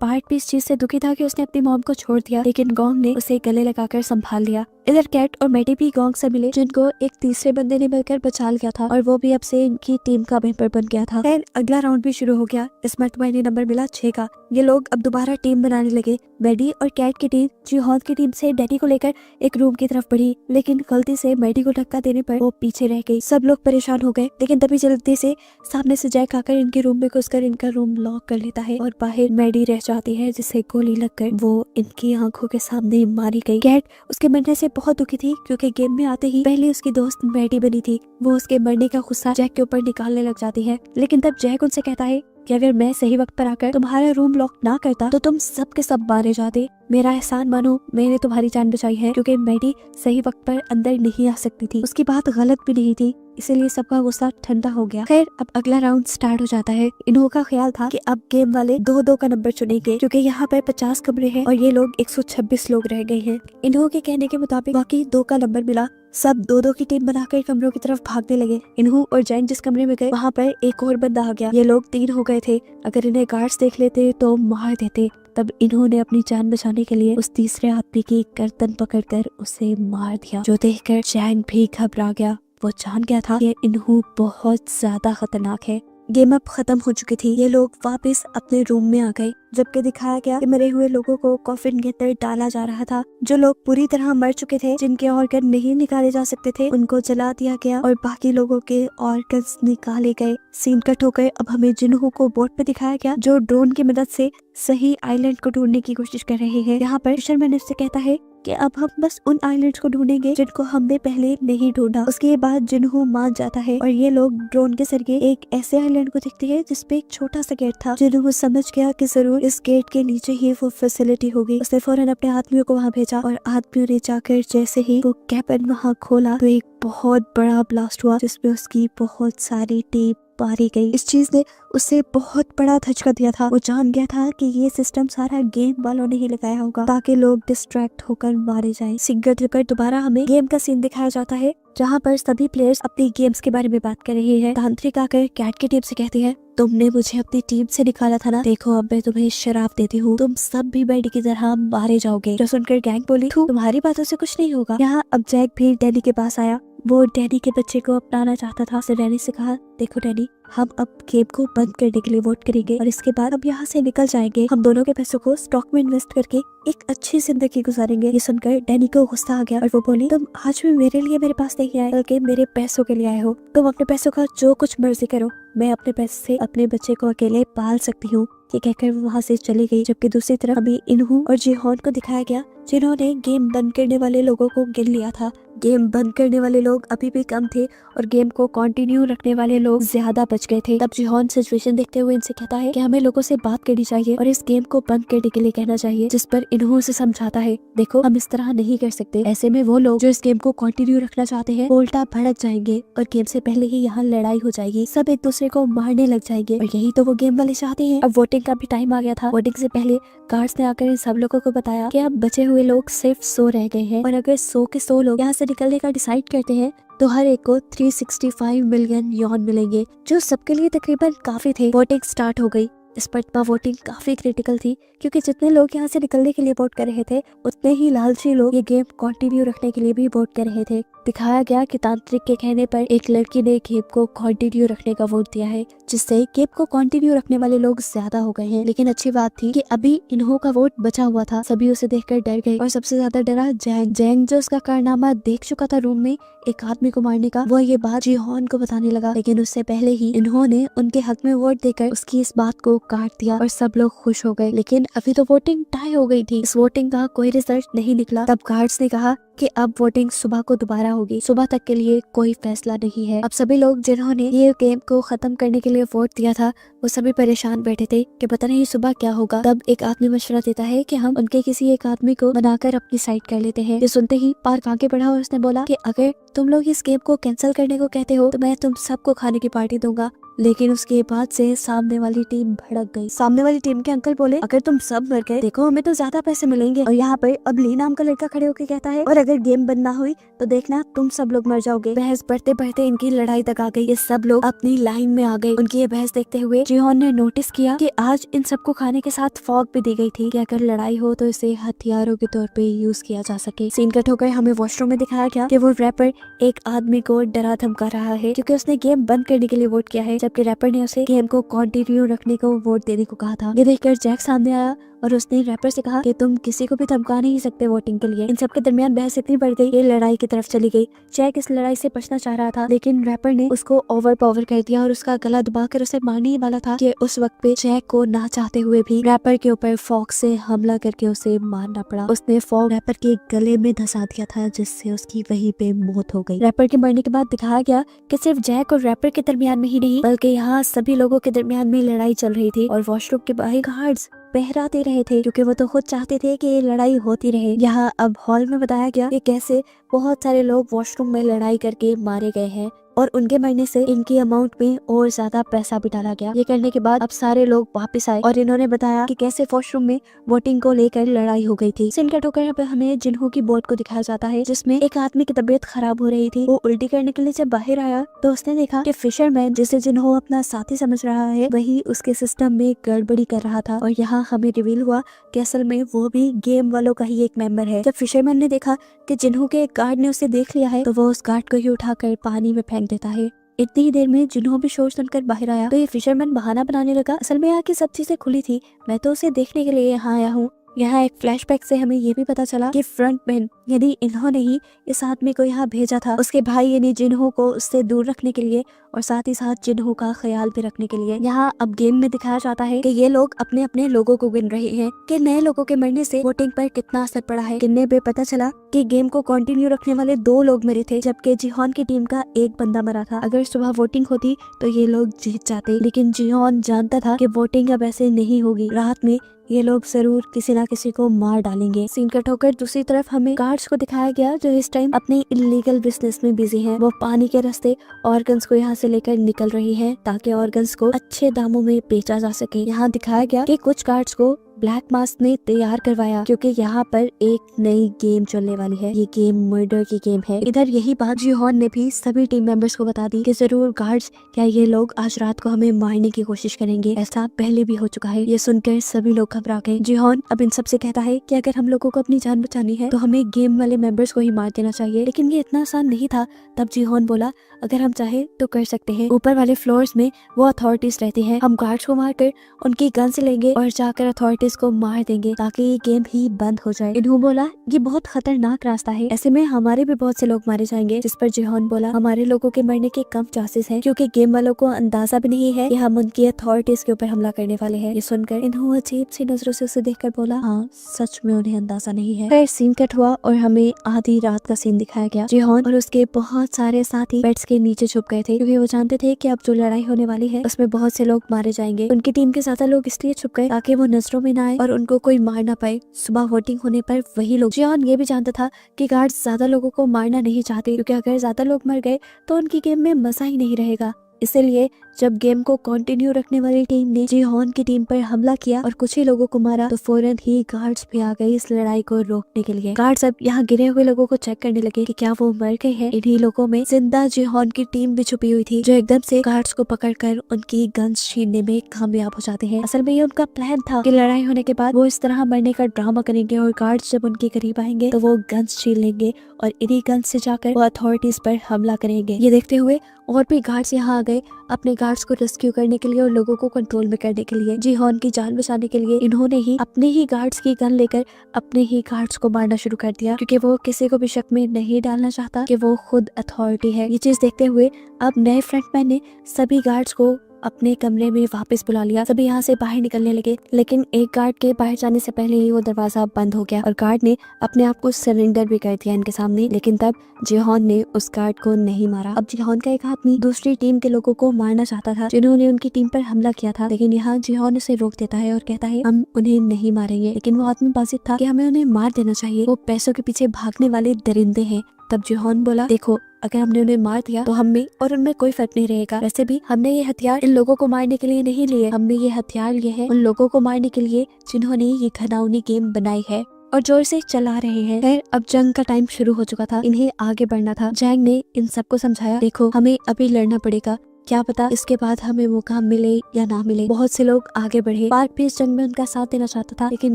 पार्क भी इस चीज से दुखी था कि उसने अपनी मॉम को छोड़ दिया, लेकिन गोंग ने उसे गले लगाकर संभाल लिया। इधर कैट और मैडी भी गोंग से मिले, जिनको एक तीसरे बंदे ने मिलकर बचा लिया था और वो भी अब से इनकी टीम का मेंबर बन गया था। फिर अगला राउंड भी शुरू हो गया। इसमें तुम्हें नंबर मिला 6 का। ये लोग अब दोबारा टीम बनाने लगे। मैडी और कैट की टीम जिहोन की टीम से डैडी को लेकर एक रूम की तरफ बढ़ी, लेकिन गलती से मैडी को धक्का देने पर वो पीछे रह गई। सब लोग परेशान हो गए, लेकिन तभी जल्दी से सामने से जैक आकर इनके रूम में घुसकर इनका रूम लॉक कर लेता है और बाहर मैडी रह जाती है, जिसे गोली लगकर वो इनकी आंखों के सामने मारी गई। कैट उसके मरने से बहुत दुखी थी, क्योंकि गेम में आते ही पहले उसकी दोस्त मैडी बनी थी। वो उसके मरने का गुस्सा जैक के ऊपर निकालने लग जाती है, लेकिन तब जैक उनसे कहता है कि अगर मैं सही वक्त पर आकर तुम्हारा रूम लॉक ना करता तो तुम सब के सब मारे जाते। मेरा एहसान मानो, मैंने तुम्हारी जान बचाई है, क्योंकि मैडी सही वक्त पर अंदर नहीं आ सकती थी। उसकी बात गलत भी नहीं थी, इसीलिए सबका गुस्सा ठंडा हो गया। खैर अब अगला राउंड स्टार्ट हो जाता है। इन्हों का ख्याल था कि अब गेम वाले 2-2 का नंबर चुनेंगे, क्योंकि यहाँ पर 50 कमरे हैं और ये लोग 126 लोग रह गए हैं। इन्हों के कहने के मुताबिक बाकी 2 का नंबर मिला। सब 2-2 की टीम बनाकर कमरों की तरफ भागने लगे। इन्हू और जैन जिस कमरे में गए, वहाँ पर एक और बंदा आ गया। ये लोग 3 हो गए थे। अगर इन्हें गार्ड्स देख लेते तो मार देते। तब इन्होंने अपनी जान बचाने के लिए उस तीसरे आदमी की गर्दन पकड़कर उसे मार दिया, जो देखकर जैन भी घबरा गया। वो जान गया था कि इन्हू बहुत ज्यादा खतरनाक है। गेम अब खत्म हो चुकी थी। ये लोग वापस अपने रूम में आ गए, जबकि दिखाया गया कि मरे हुए लोगों को कॉफिन के अंदर डाला जा रहा था। जो लोग पूरी तरह मर चुके थे, जिनके ऑर्गन नहीं निकाले जा सकते थे, उनको जला दिया गया और बाकी लोगों के ऑर्गन्स निकाले गए। सीन कट होकर अब हमें जिन्हों को बोट पे दिखाया गया, जो ड्रोन की मदद से सही आइलैंड को ढूंढने की कोशिश कर रहे हैं। यहाँ पर फिशरमैन उससे कहता है कि अब हम बस उन आइलैंड्स को ढूंढेंगे जिनको हमने पहले नहीं ढूंढा। उसके बाद जिन्हों मान जाता है और ये लोग ड्रोन के जरिए एक ऐसे आइलैंड को देखते हैं जिसपे एक छोटा सा गेट था। जिन्हों समझ गया कि जरूर इस गेट के नीचे ही वो फैसिलिटी होगी। उसने फौरन अपने आदमियों को वहाँ भेजा और आदमियों ने जाकर जैसे ही वो कैबिन वहाँ खोला तो एक बहुत बड़ा ब्लास्ट हुआ, जिसमें उसकी बहुत सारी टीम मारी गई। इस चीज ने उसे बहुत बड़ा धचका दिया था। वो जान गया था कि ये सिस्टम सारा गेम वालों ने ही लगाया होगा, ताकि लोग डिस्ट्रैक्ट होकर मारे जाएं। सिगरेट लेकर दोबारा हमें गेम का सीन दिखाया जाता है, जहाँ पर सभी प्लेयर्स अपनी गेम्स के बारे में बात कर रहे हैं। तांत्रिक आकर कैट की टीम से कहती है, तुमने मुझे अपनी टीम से निकाला था ना, देखो अब मैं तुम्हें शराब देती हूँ, तुम सब भी बैडी की तरह मारे जाओगे। जो सुनकर गैंग बोली, तुम्हारी बातों से कुछ नहीं होगा। यहाँ अब जैक भी डैनी के पास आया। वो डैनी के बच्चे को अपनाना चाहता था। उसने डैनी से कहा, देखो डैनी, हम अब गेम को बंद करने के लिए वोट करेंगे और इसके बाद अब यहाँ से निकल जाएंगे। हम दोनों के पैसों को स्टॉक में इन्वेस्ट करके एक अच्छी जिंदगी गुजारेंगे। ये सुनकर डैनी को गुस्सा आ गया और वो बोली, तुम आज भी मेरे लिए मेरे पास नहीं आए, बल्कि मेरे पैसों के लिए आए हो। तुम अपने पैसों का जो कुछ मर्जी करो, मैं अपने पैसे से अपने बच्चे को अकेले पाल सकती हूँ। ये कहकर वो वहाँ से चली गई। जबकि दूसरी तरफ अभी इन्हू और जिहोन को दिखाया गया, जिन्होंने गेम बंद करने वाले लोगों को गिन लिया था। गेम बंद करने वाले लोग अभी भी कम थे और गेम को कंटिन्यू रखने वाले लोग ज्यादा बच गए थे। तब जिहोन सिचुएशन देखते हुए इनसे कहता है कि हमें लोगों से बात करनी चाहिए और इस गेम को बंद करने के लिए कहना चाहिए, जिस पर इन्हों से समझाता है, देखो हम इस तरह नहीं कर सकते। ऐसे में वो लोग जो इस गेम को कंटिन्यू रखना चाहते हैं उल्टा भड़क जाएंगे और गेम से पहले ही यहाँ लड़ाई हो जाएगी, सब एक दूसरे को मारने लग जाएंगे और यही तो वो गेम वाले चाहते हैं। अब वोटिंग का भी टाइम आ गया था। वोटिंग से पहले गार्ड्स ने आकर इन सब लोगों को बताया कि अब बचे हुए लोग सिर्फ 100 रह गए हैं और अगर 100 के 100 लोग यहाँ से निकलने का डिसाइड करते हैं तो हर एक को 365 मिलियन यॉन मिलेंगे, जो सबके लिए तकरीबन काफी थे। वोटिंग स्टार्ट हो गई। इस पर वोटिंग काफी क्रिटिकल थी, क्योंकि जितने लोग यहाँ से निकलने के लिए वोट कर रहे थे, उतने ही लालची लोग ये गेम कंटिन्यू रखने के लिए भी वोट कर रहे थे। दिखाया गया कि तांत्रिक के कहने पर एक लड़की ने गेम को कंटिन्यू रखने का वोट दिया है, जिससे गेम को कंटिन्यू रखने वाले लोग ज्यादा हो गए हैं। लेकिन अच्छी बात थी कि अभी इन्हों का वोट बचा हुआ था। सभी उसे देखकर डर गए और सबसे ज्यादा डरा जैंग जो उसका कारनामा देख चुका था रूम में एक आदमी को मारने का। वो ये बात जीहोन को बताने लगा, लेकिन उससे पहले ही इन्होंने उनके हक में वोट देकर उसकी इस बात को काट दिया और सब लोग खुश हो गए। लेकिन अभी तो वोटिंग टाई हो गई थी, इस वोटिंग का कोई रिजल्ट नहीं निकला। तब गार्ड्स ने कहा कि अब वोटिंग सुबह को दोबारा होगी, सुबह तक के लिए कोई फैसला नहीं है। अब सभी लोग जिन्होंने ये गेम को खत्म करने के लिए वोट दिया था वो सभी परेशान बैठे थे कि पता नहीं सुबह क्या होगा। तब एक आदमी मशवरा देता है कि हम उनके किसी एक आदमी को बनाकर अपनी साइड कर लेते हैं। ये सुनते ही पार्क आगे बढ़ा और उसने बोला कि अगर तुम लोग इस गेम को कैंसिल करने को कहते हो तो मैं तुम सबको खाने की पार्टी दूंगा। लेकिन उसके बाद से सामने वाली टीम भड़क गई। सामने वाली टीम के अंकल बोले, अगर तुम सब मर गए देखो हमें तो ज्यादा पैसे मिलेंगे। और यहाँ पर अब ली नाम का लड़का खड़े होकर कहता है, और अगर गेम बंद ना हुई तो देखना तुम सब लोग मर जाओगे। बहस बढ़ते बढ़ते इनकी लड़ाई तक आ गई। ये सब लोग अपनी लाइन में आ गए। उनकी ये बहस देखते हुए जिहोन ने नोटिस किया कि आज इन सबको खाने के साथ फॉग भी दी गई थी कि अगर लड़ाई हो तो इसे हथियारों के तौर पे यूज किया जा सके। सीन कट होकर हमें वॉशरूम में दिखाया गया कि वो रैपर एक आदमी को डरा धमका रहा है क्योंकि उसने गेम बंद करने के लिए वोट किया है, जबकि रैपर ने उसे गेम को कंटिन्यू रखने को वोट देने को कहा था। ये देखकर जैक सामने आया और उसने रैपर से कहा कि तुम किसी को भी धमका नहीं सकते वोटिंग के लिए। इन सब के दरमियान बहस इतनी बढ़ गई ये लड़ाई की तरफ चली गई। जैक इस लड़ाई से बचना चाह रहा था, लेकिन रैपर ने उसको ओवर पावर कर दिया और उसका गला दबाकर उसे मारने ही वाला था कि उस वक्त पे जैक को ना चाहते हुए भी रैपर के ऊपर फॉग से हमला करके उसे मारना पड़ा। उसने फॉग रैपर के गले में धंसा दिया था, जिससे उसकी वहीं पे मौत हो गई। रैपर के मरने के बाद दिखाया गया कि सिर्फ जैक और रैपर के दरमियान में ही नहीं बल्कि यहाँ सभी लोगों के दरमियान में लड़ाई चल रही थी और वॉशरूम के बाहर गार्ड्स पहराते रहे थे क्योंकि वो तो खुद चाहते थे कि ये लड़ाई होती रहे। यहाँ अब हॉल में बताया गया कि कैसे बहुत सारे लोग वॉशरूम में लड़ाई करके मारे गए हैं और उनके मरने से इनकी अमाउंट में और ज्यादा पैसा भी डाला गया। ये करने के बाद अब सारे लोग वापस आए और इन्होंने बताया कि कैसे वॉशरूम में वोटिंग को लेकर लड़ाई हो गई थी। सीन कट होकर हमें जिन्हों की बोर्ड को दिखाया जाता है जिसमें एक आदमी की तबीयत खराब हो रही थी। वो उल्टी करने के लिए जब बाहर आया तो उसने देखा कि फिशरमैन जिसे जिन्हों अपना साथी समझ रहा है वही उसके सिस्टम में गड़बड़ी कर रहा था और यहाँ हमें रिवील हुआ कि असल में वो भी गेम वालों का ही एक मेंबर है। जब फिशरमैन ने देखा कि जिन्हों के एक गार्ड ने उसे देख लिया है तो वो उस गार्ड को ही उठाकर पानी में फेंक देता है। इतनी ही देर में जिन्हों भी शोर सुनकर बाहर आया तो ये फिशरमैन बहाना बनाने लगा, असल में यहाँ की सब चीजें खुली थी, मैं तो उसे देखने के लिए यहाँ आया हूँ। यहाँ एक फ्लैशबैक से हमें ये भी पता चला कि फ्रंटमैन यानी इन्होंने ही इस आदमी को यहाँ भेजा था उसके भाई यानी जिन्हों को उससे दूर रखने के लिए और साथ ही साथ जिन्हों का ख्याल भी रखने के लिए। यहाँ अब गेम में दिखाया जाता है कि ये लोग अपने अपने लोगों को गिन रहे हैं कि नए लोगों के मरने से वोटिंग पर कितना असर पड़ा है। गिनने पे पता चला कि गेम को कंटिन्यू रखने वाले 2 लोग मरे थे, जबकि जिहोन की टीम का एक बंदा मरा था। अगर सुबह वोटिंग होती तो ये लोग जीत जाते, लेकिन जिहोन जानता था कि वोटिंग अब ऐसे नहीं होगी, रात में ये लोग जरूर किसी ना किसी को मार डालेंगे। सीन कट होकर दूसरी तरफ हमें गार्ड्स को दिखाया गया जो इस टाइम अपने इलीगल बिजनेस में बिजी हैं। वो पानी के रास्ते ऑर्गन्स को यहाँ से लेकर निकल रही हैं ताकि ऑर्गन्स को अच्छे दामों में बेचा जा सके। यहाँ दिखाया गया कि कुछ गार्ड्स को ब्लैक मास्क ने तैयार करवाया क्योंकि यहाँ पर एक नई गेम चलने वाली है। ये गेम मर्डर की गेम है। इधर यही बात जिहोन ने भी सभी टीम मेंबर्स को बता दी कि जरूर गार्ड्स क्या ये लोग आज रात को हमें मारने की कोशिश करेंगे, ऐसा पहले भी हो चुका है। ये सुनकर सभी लोग घबरा गए। जिहोन अब इन सबसे कहता है कि अगर हम लोगों को अपनी जान बचानी है तो हमें गेम वाले मेंबर्स को ही मार देना चाहिए, लेकिन ये इतना आसान नहीं था। तब जिहोन बोला, अगर हम चाहे तो कर सकते हैं। ऊपर वाले फ्लोर्स में वो अथॉरिटीज रहती हैं, हम गार्ड्स को मारकर उनकी गन से लेंगे और जाकर अथॉरिटीज को मार देंगे ताकि ये गेम ही बंद हो जाए। इन्हों बोला, ये बहुत खतरनाक रास्ता है, ऐसे में हमारे भी बहुत से लोग मारे जाएंगे। जिस पर जिहोन बोला, हमारे लोगों के मरने के कम चांसेस हैं क्योंकि गेम वालों को अंदाजा भी नहीं है कि हम उनकी अथॉरिटीज के ऊपर हमला करने वाले हैं। ये सुनकर इन्हों अजीब सी नजरों से उसे देखकर बोला, हाँ सच में उन्हें अंदाजा नहीं है। फिर सीन कट हुआ और हमें आधी रात का सीन दिखाया गया। जिहोन और उसके बहुत सारे साथी बेड्स के नीचे छुप गए थे क्योंकि वो जानते थे कि अब जो लड़ाई होने वाली है उसमें बहुत से लोग मारे जाएंगे। उनकी टीम के ज्यादा लोग इसलिए छुप गए ताकि वो नजरों में न आए और उनको कोई मार ना पाए। सुबह वोटिंग होने पर वही लोग, जियोन ये भी जानता था कि गार्ड्स ज्यादा लोगों को मारना नहीं चाहते क्योंकि अगर ज्यादा लोग मर गए तो उनकी गेम में मजा ही नहीं रहेगा। इसीलिए जब गेम को कंटिन्यू रखने वाली टीम ने जिहोन की टीम पर हमला किया और कुछ ही लोगों को मारा तो फौरन ही गार्ड्स भी आ गए इस लड़ाई को रोकने के लिए। गार्ड्स अब यहाँ गिरे हुए लोगों को चेक करने लगे कि क्या वो मर गए हैं। इन्हीं लोगों में जिंदा जिहोन की टीम भी छुपी हुई थी, जो एकदम से गार्ड्स को पकड़कर उनकी गन्स छीनने में कामयाब हो जाते हैं। असल में ये उनका प्लान था कि लड़ाई होने के बाद वो इस तरह मरने का ड्रामा करेंगे और गार्ड्स जब उनके करीब आएंगे तो वो गन्स छीन लेंगे और इन्हीं गन्स से जाकर वो अथॉरिटीज पर हमला करेंगे। ये देखते हुए और भी गार्ड्स यहाँ आ गए अपने गार्ड्स को रेस्क्यू करने के लिए और लोगों को कंट्रोल में करने के लिए। जिहोन की जान बचाने के लिए इन्होंने ही अपने ही गार्ड्स की गन लेकर अपने ही गार्ड्स को मारना शुरू कर दिया, क्योंकि वो किसी को भी शक में नहीं डालना चाहता कि वो खुद अथॉरिटी है। ये चीज देखते हुए अब नए फ्रंटमैन ने सभी गार्ड्स को अपने कमरे में वापस बुला लिया। सभी यहाँ से बाहर निकलने लगे, लेकिन एक गार्ड के बाहर जाने से पहले ही वो दरवाजा बंद हो गया और गार्ड ने अपने आप को सरेंडर भी कर दिया इनके सामने। लेकिन तब जिहोन ने उस गार्ड को नहीं मारा। अब जिहोन का एक आदमी दूसरी टीम के लोगों को मारना चाहता था जिन्होंने उनकी टीम पर हमला किया था, लेकिन यहाँ जिहोन उसे रोक देता है और कहता है हम उन्हें नहीं मारेंगे। लेकिन वो आदमी बाजिद था कि हमें उन्हें मार देना चाहिए, वो पैसों के पीछे भागने वाले दरिंदे हैं। तब जिहोन बोला, देखो अगर हमने उन्हें मार दिया तो हम में और उनमें कोई फर्क नहीं रहेगा। वैसे भी हमने ये हथियार इन लोगों को मारने के लिए नहीं लिए, हमने ये हथियार लिए हैं उन लोगों को मारने के लिए जिन्होंने ये घिनौनी गेम बनाई है और जोर से चला रहे हैं। खैर अब जंग का टाइम शुरू हो चुका था, इन्हें आगे बढ़ना था। जैंग ने इन सबको समझाया, देखो हमें अभी लड़ना पड़ेगा, क्या पता इसके बाद हमें मौका मिले या ना मिले। बहुत से लोग आगे बढ़े। पार्क भी इस जंग में उनका साथ देना चाहता था, लेकिन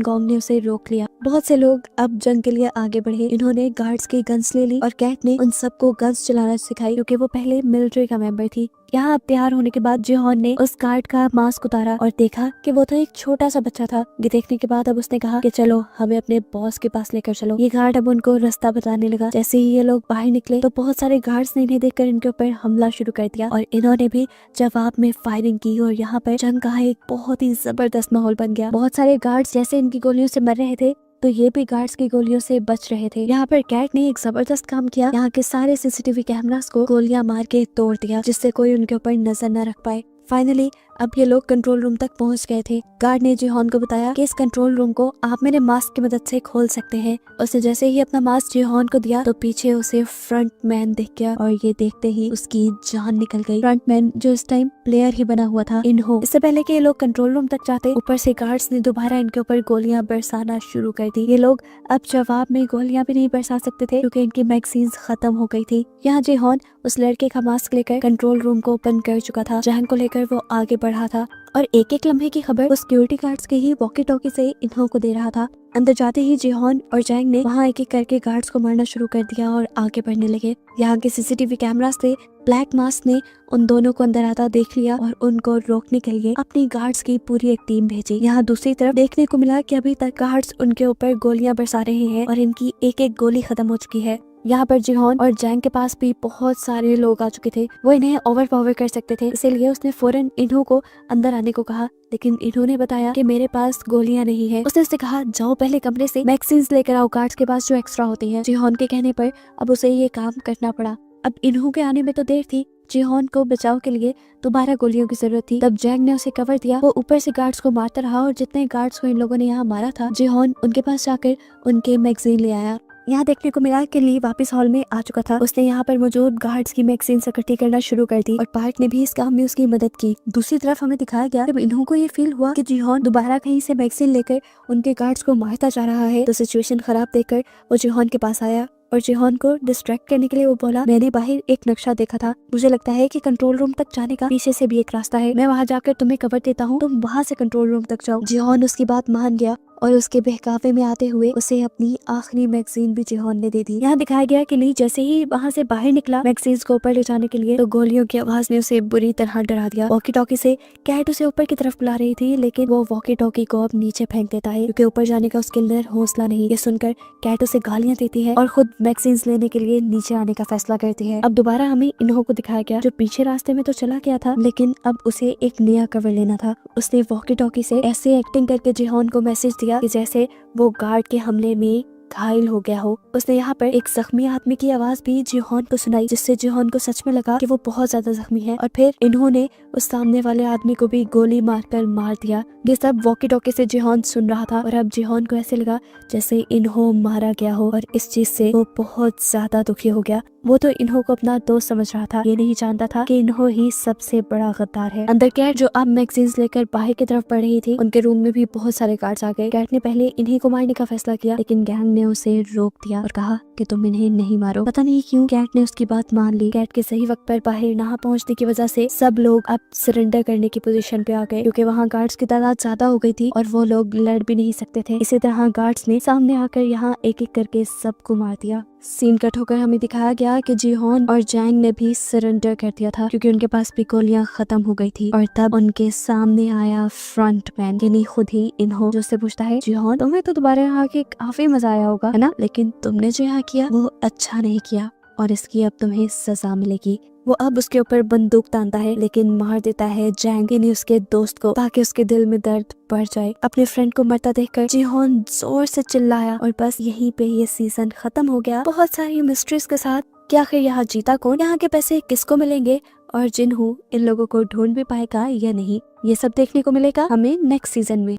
गोंग ने उसे रोक लिया। बहुत से लोग अब जंग के लिए आगे बढ़े। इन्होंने गार्ड्स की गन्स ले ली और कैट ने उन सबको गन्स चलाना सिखाई, क्योंकि वो पहले मिलिट्री का मेंबर थी। यहाँ अब तैयार होने के बाद जिहोन ने उस गार्ड का मास्क उतारा और देखा कि वो तो एक छोटा सा बच्चा था। ये देखने के बाद अब उसने कहा कि चलो हमें अपने बॉस के पास लेकर चलो। ये गार्ड अब उनको रास्ता बताने लगा। जैसे ही ये लोग बाहर निकले तो बहुत सारे गार्ड्स ने इन्हें देखकर इनके ऊपर हमला शुरू कर दिया और इन्होंने भी जवाब में फायरिंग की और यहाँ पर जंग का एक बहुत ही जबरदस्त माहौल बन गया। बहुत सारे गार्ड्स जैसे इनकी गोलियों से मर रहे थे तो ये भी गार्ड्स की गोलियों से बच रहे थे। यहाँ पर कैट ने एक जबरदस्त काम किया, यहाँ के सारे सीसीटीवी कैमरास को गोलियां मार के तोड़ दिया, जिससे कोई उनके ऊपर नजर न रख पाए। फाइनली अब ये लोग कंट्रोल रूम तक पहुंच गए थे। गार्ड ने जिहोन को बताया कि इस कंट्रोल रूम को आप मेरे मास्क की मदद से खोल सकते हैं। उसने जैसे ही अपना मास्क जिहोन को दिया तो पीछे उसे फ्रंटमैन दिख गया और ये देखते ही उसकी जान निकल गई। फ्रंटमैन जो इस टाइम प्लेयर ही बना हुआ था इन्हो। इससे पहले कि ये लोग कंट्रोल रूम तक जाते, ऊपर से गार्ड्स ने दोबारा इनके ऊपर गोलियां बरसाना शुरू कर दी। ये लोग अब जवाब में गोलियां भी नहीं बरसा सकते थे क्योंकि इनकी मैगजीन्स खत्म हो गई थी। यहाँ जिहोन उस लड़के का मास्क लेकर कंट्रोल रूम को ओपन कर चुका था, जहां को लेकर वो आगे बढ़ा था और एक एक लम्हे की खबर वो सिक्योरिटी गार्ड्स के ही वॉकी टॉकी से इन्हों को दे रहा था। अंदर जाते ही जिहोन और जैंग ने वहाँ एक एक करके गार्ड्स को मारना शुरू कर दिया और आगे बढ़ने लगे। यहाँ के सीसीटीवी कैमरा से ब्लैक मास्क ने उन दोनों को अंदर आता देख लिया और उनको रोकने के लिए अपनी गार्ड्स की पूरी एक टीम भेजी। यहाँ दूसरी तरफ देखने को मिला कि अभी तक गार्ड्स उनके ऊपर गोलियां बरसा रहे हैं और इनकी एक एक गोली खत्म हो चुकी है। यहाँ पर जिहोन और जैंग के पास भी बहुत सारे लोग आ चुके थे, वो इन्हें ओवरपावर कर सकते थे, इसीलिए उसने फौरन इन्हों को अंदर आने को कहा। लेकिन इन्होंने बताया कि मेरे पास गोलियां नहीं है। उसने कहा जाओ पहले कमरे से मैगजीन्स लेकर आओ गार्ड्स के पास जो एक्स्ट्रा होती हैं। जिहोन के कहने पर अब उसे ये काम करना पड़ा। अब इन्हों के आने में तो देर थी, जिहोन को बचाव के लिए दोबारा गोलियों की जरूरत थी। तब जैंग ने उसे कवर दिया, वो ऊपर से गार्ड्स को मारता रहा और जितने गार्ड्स को इन लोगों ने यहाँ मारा था जिहोन उनके पास जाकर उनके मैगजीन ले आया। यहाँ देखने को मिला कि ली वापस हॉल में आ चुका था। उसने यहाँ पर मौजूद गार्ड्स की मैगजीन इकट्ठी करना शुरू कर दी और पार्क ने भी इस काम में उसकी मदद की। दूसरी तरफ हमें दिखाया गया जब इन्हों को ये फील हुआ कि जिहोन दोबारा कहीं से मैगजीन लेकर उनके गार्ड्स को मारता जा रहा है, तो सिचुएशन खराब देखकर वो जिहोन के पास आया और जिहोन को डिस्ट्रैक्ट करने के लिए वो बोला, मैंने बाहर एक नक्शा देखा था, मुझे लगता है कि कंट्रोल रूम तक जाने का पीछे से भी एक रास्ता है, मैं वहाँ जाकर तुम्हें कवर देता हूँ, तुम वहाँ से कंट्रोल रूम तक जाओ। जिहोन उसकी बात मान गया और उसके बहकावे में आते हुए उसे अपनी आखिरी मैगजीन भी जिहोन ने दे दी। यहाँ दिखाया गया कि ली जैसे ही वहाँ से बाहर निकला मैगजीन्स को ऊपर ले जाने के लिए, तो गोलियों की आवाज ने उसे बुरी तरह डरा दिया। वॉकी टॉकी से कैट उसे ऊपर की तरफ बुला रही थी, लेकिन वो वॉकी टॉकी को अब नीचे फेंक देता है क्योंकि ऊपर जाने का उसके अंदर हौसला नहीं। ये सुनकर कैट उसे गालियां देती है और खुद मैगजीन्स लेने के लिए नीचे आने का फैसला करती है। अब दोबारा हमें इन्हों को दिखाया गया जो पीछे रास्ते में तो चला गया था, लेकिन अब उसे एक नया कवर लेना था। उसने वॉकी टॉकी से ऐसे एक्टिंग करके जिहोन को मैसेज दिया कि जैसे वो गार्ड के हमले में घायल हो गया हो। उसने यहाँ पर एक जख्मी आदमी की आवाज भी जिहोन को सुनाई, जिससे जिहोन को सच में लगा कि वो बहुत ज्यादा जख्मी है और फिर इन्होंने उस सामने वाले आदमी को भी गोली मारकर मार दिया। ये सब वॉकी टॉकी से जिहोन सुन रहा था और अब जिहोन को ऐसे लगा जैसे इन्हों मारा गया हो और इस चीज से वो बहुत ज्यादा दुखी हो गया। वो तो इन्हो को अपना दोस्त समझ रहा था, ये नहीं जानता था कि इन्हो ही सबसे बड़ा गद्दार है। अंदर कैट जो अब मैगजीन्स लेकर बाहर की तरफ बढ़ रही थी, उनके रूम में भी बहुत सारे गार्ड्स आ गए। कैट ने पहले इन्हीं को मारने का फैसला किया, लेकिन गैंग ने उसे रोक दिया और कहा कि तुम इन्हें नहीं मारो। पता नहीं क्यों कैट ने उसकी बात मान ली। कैट के सही वक्त पर बाहर ना पहुंचने की वजह से सब लोग अब सरेंडर करने की पोजीशन पे आ गए, क्योंकि वहाँ गार्ड्स की तादाद ज्यादा हो गई थी और वो लोग लड़ भी नहीं सकते थे। इसी तरह गार्ड्स ने सामने आकर यहाँ एक एक करके सबको मार दिया। सीन कट होकर हमें दिखाया गया कि जीहोन और जैंग ने भी सरेंडर कर दिया था, क्योंकि उनके पास भी गोलियां खत्म हो गई थी। और तब उनके सामने आया फ्रंटमैन, यानी खुद ही इन्हो, जो उससे पूछता है, जीहोन तुम्हें तो दोबारा यहाँ आके काफी मजा आया होगा, है ना? लेकिन तुमने जो यहाँ किया वो अच्छा नहीं किया और इसकी अब तुम्हें सजा मिलेगी। वो अब उसके ऊपर बंदूक तानता है, लेकिन मार देता है जैंग यानी उसके दोस्त को, ताकि उसके दिल में दर्द बढ़ जाए। अपने फ्रेंड को मरता देखकर जीहोन जोर से चिल्लाया और बस यहीं पे ये सीजन खत्म हो गया, बहुत सारी मिस्ट्रीज के साथ। कि आखिर यहाँ जीता कौन, यहाँ के पैसे किसको मिलेंगे और जिन्हों इन लोगों को ढूंढ भी पाएगा या नहीं, ये सब देखने को मिलेगा हमें नेक्स्ट सीजन में।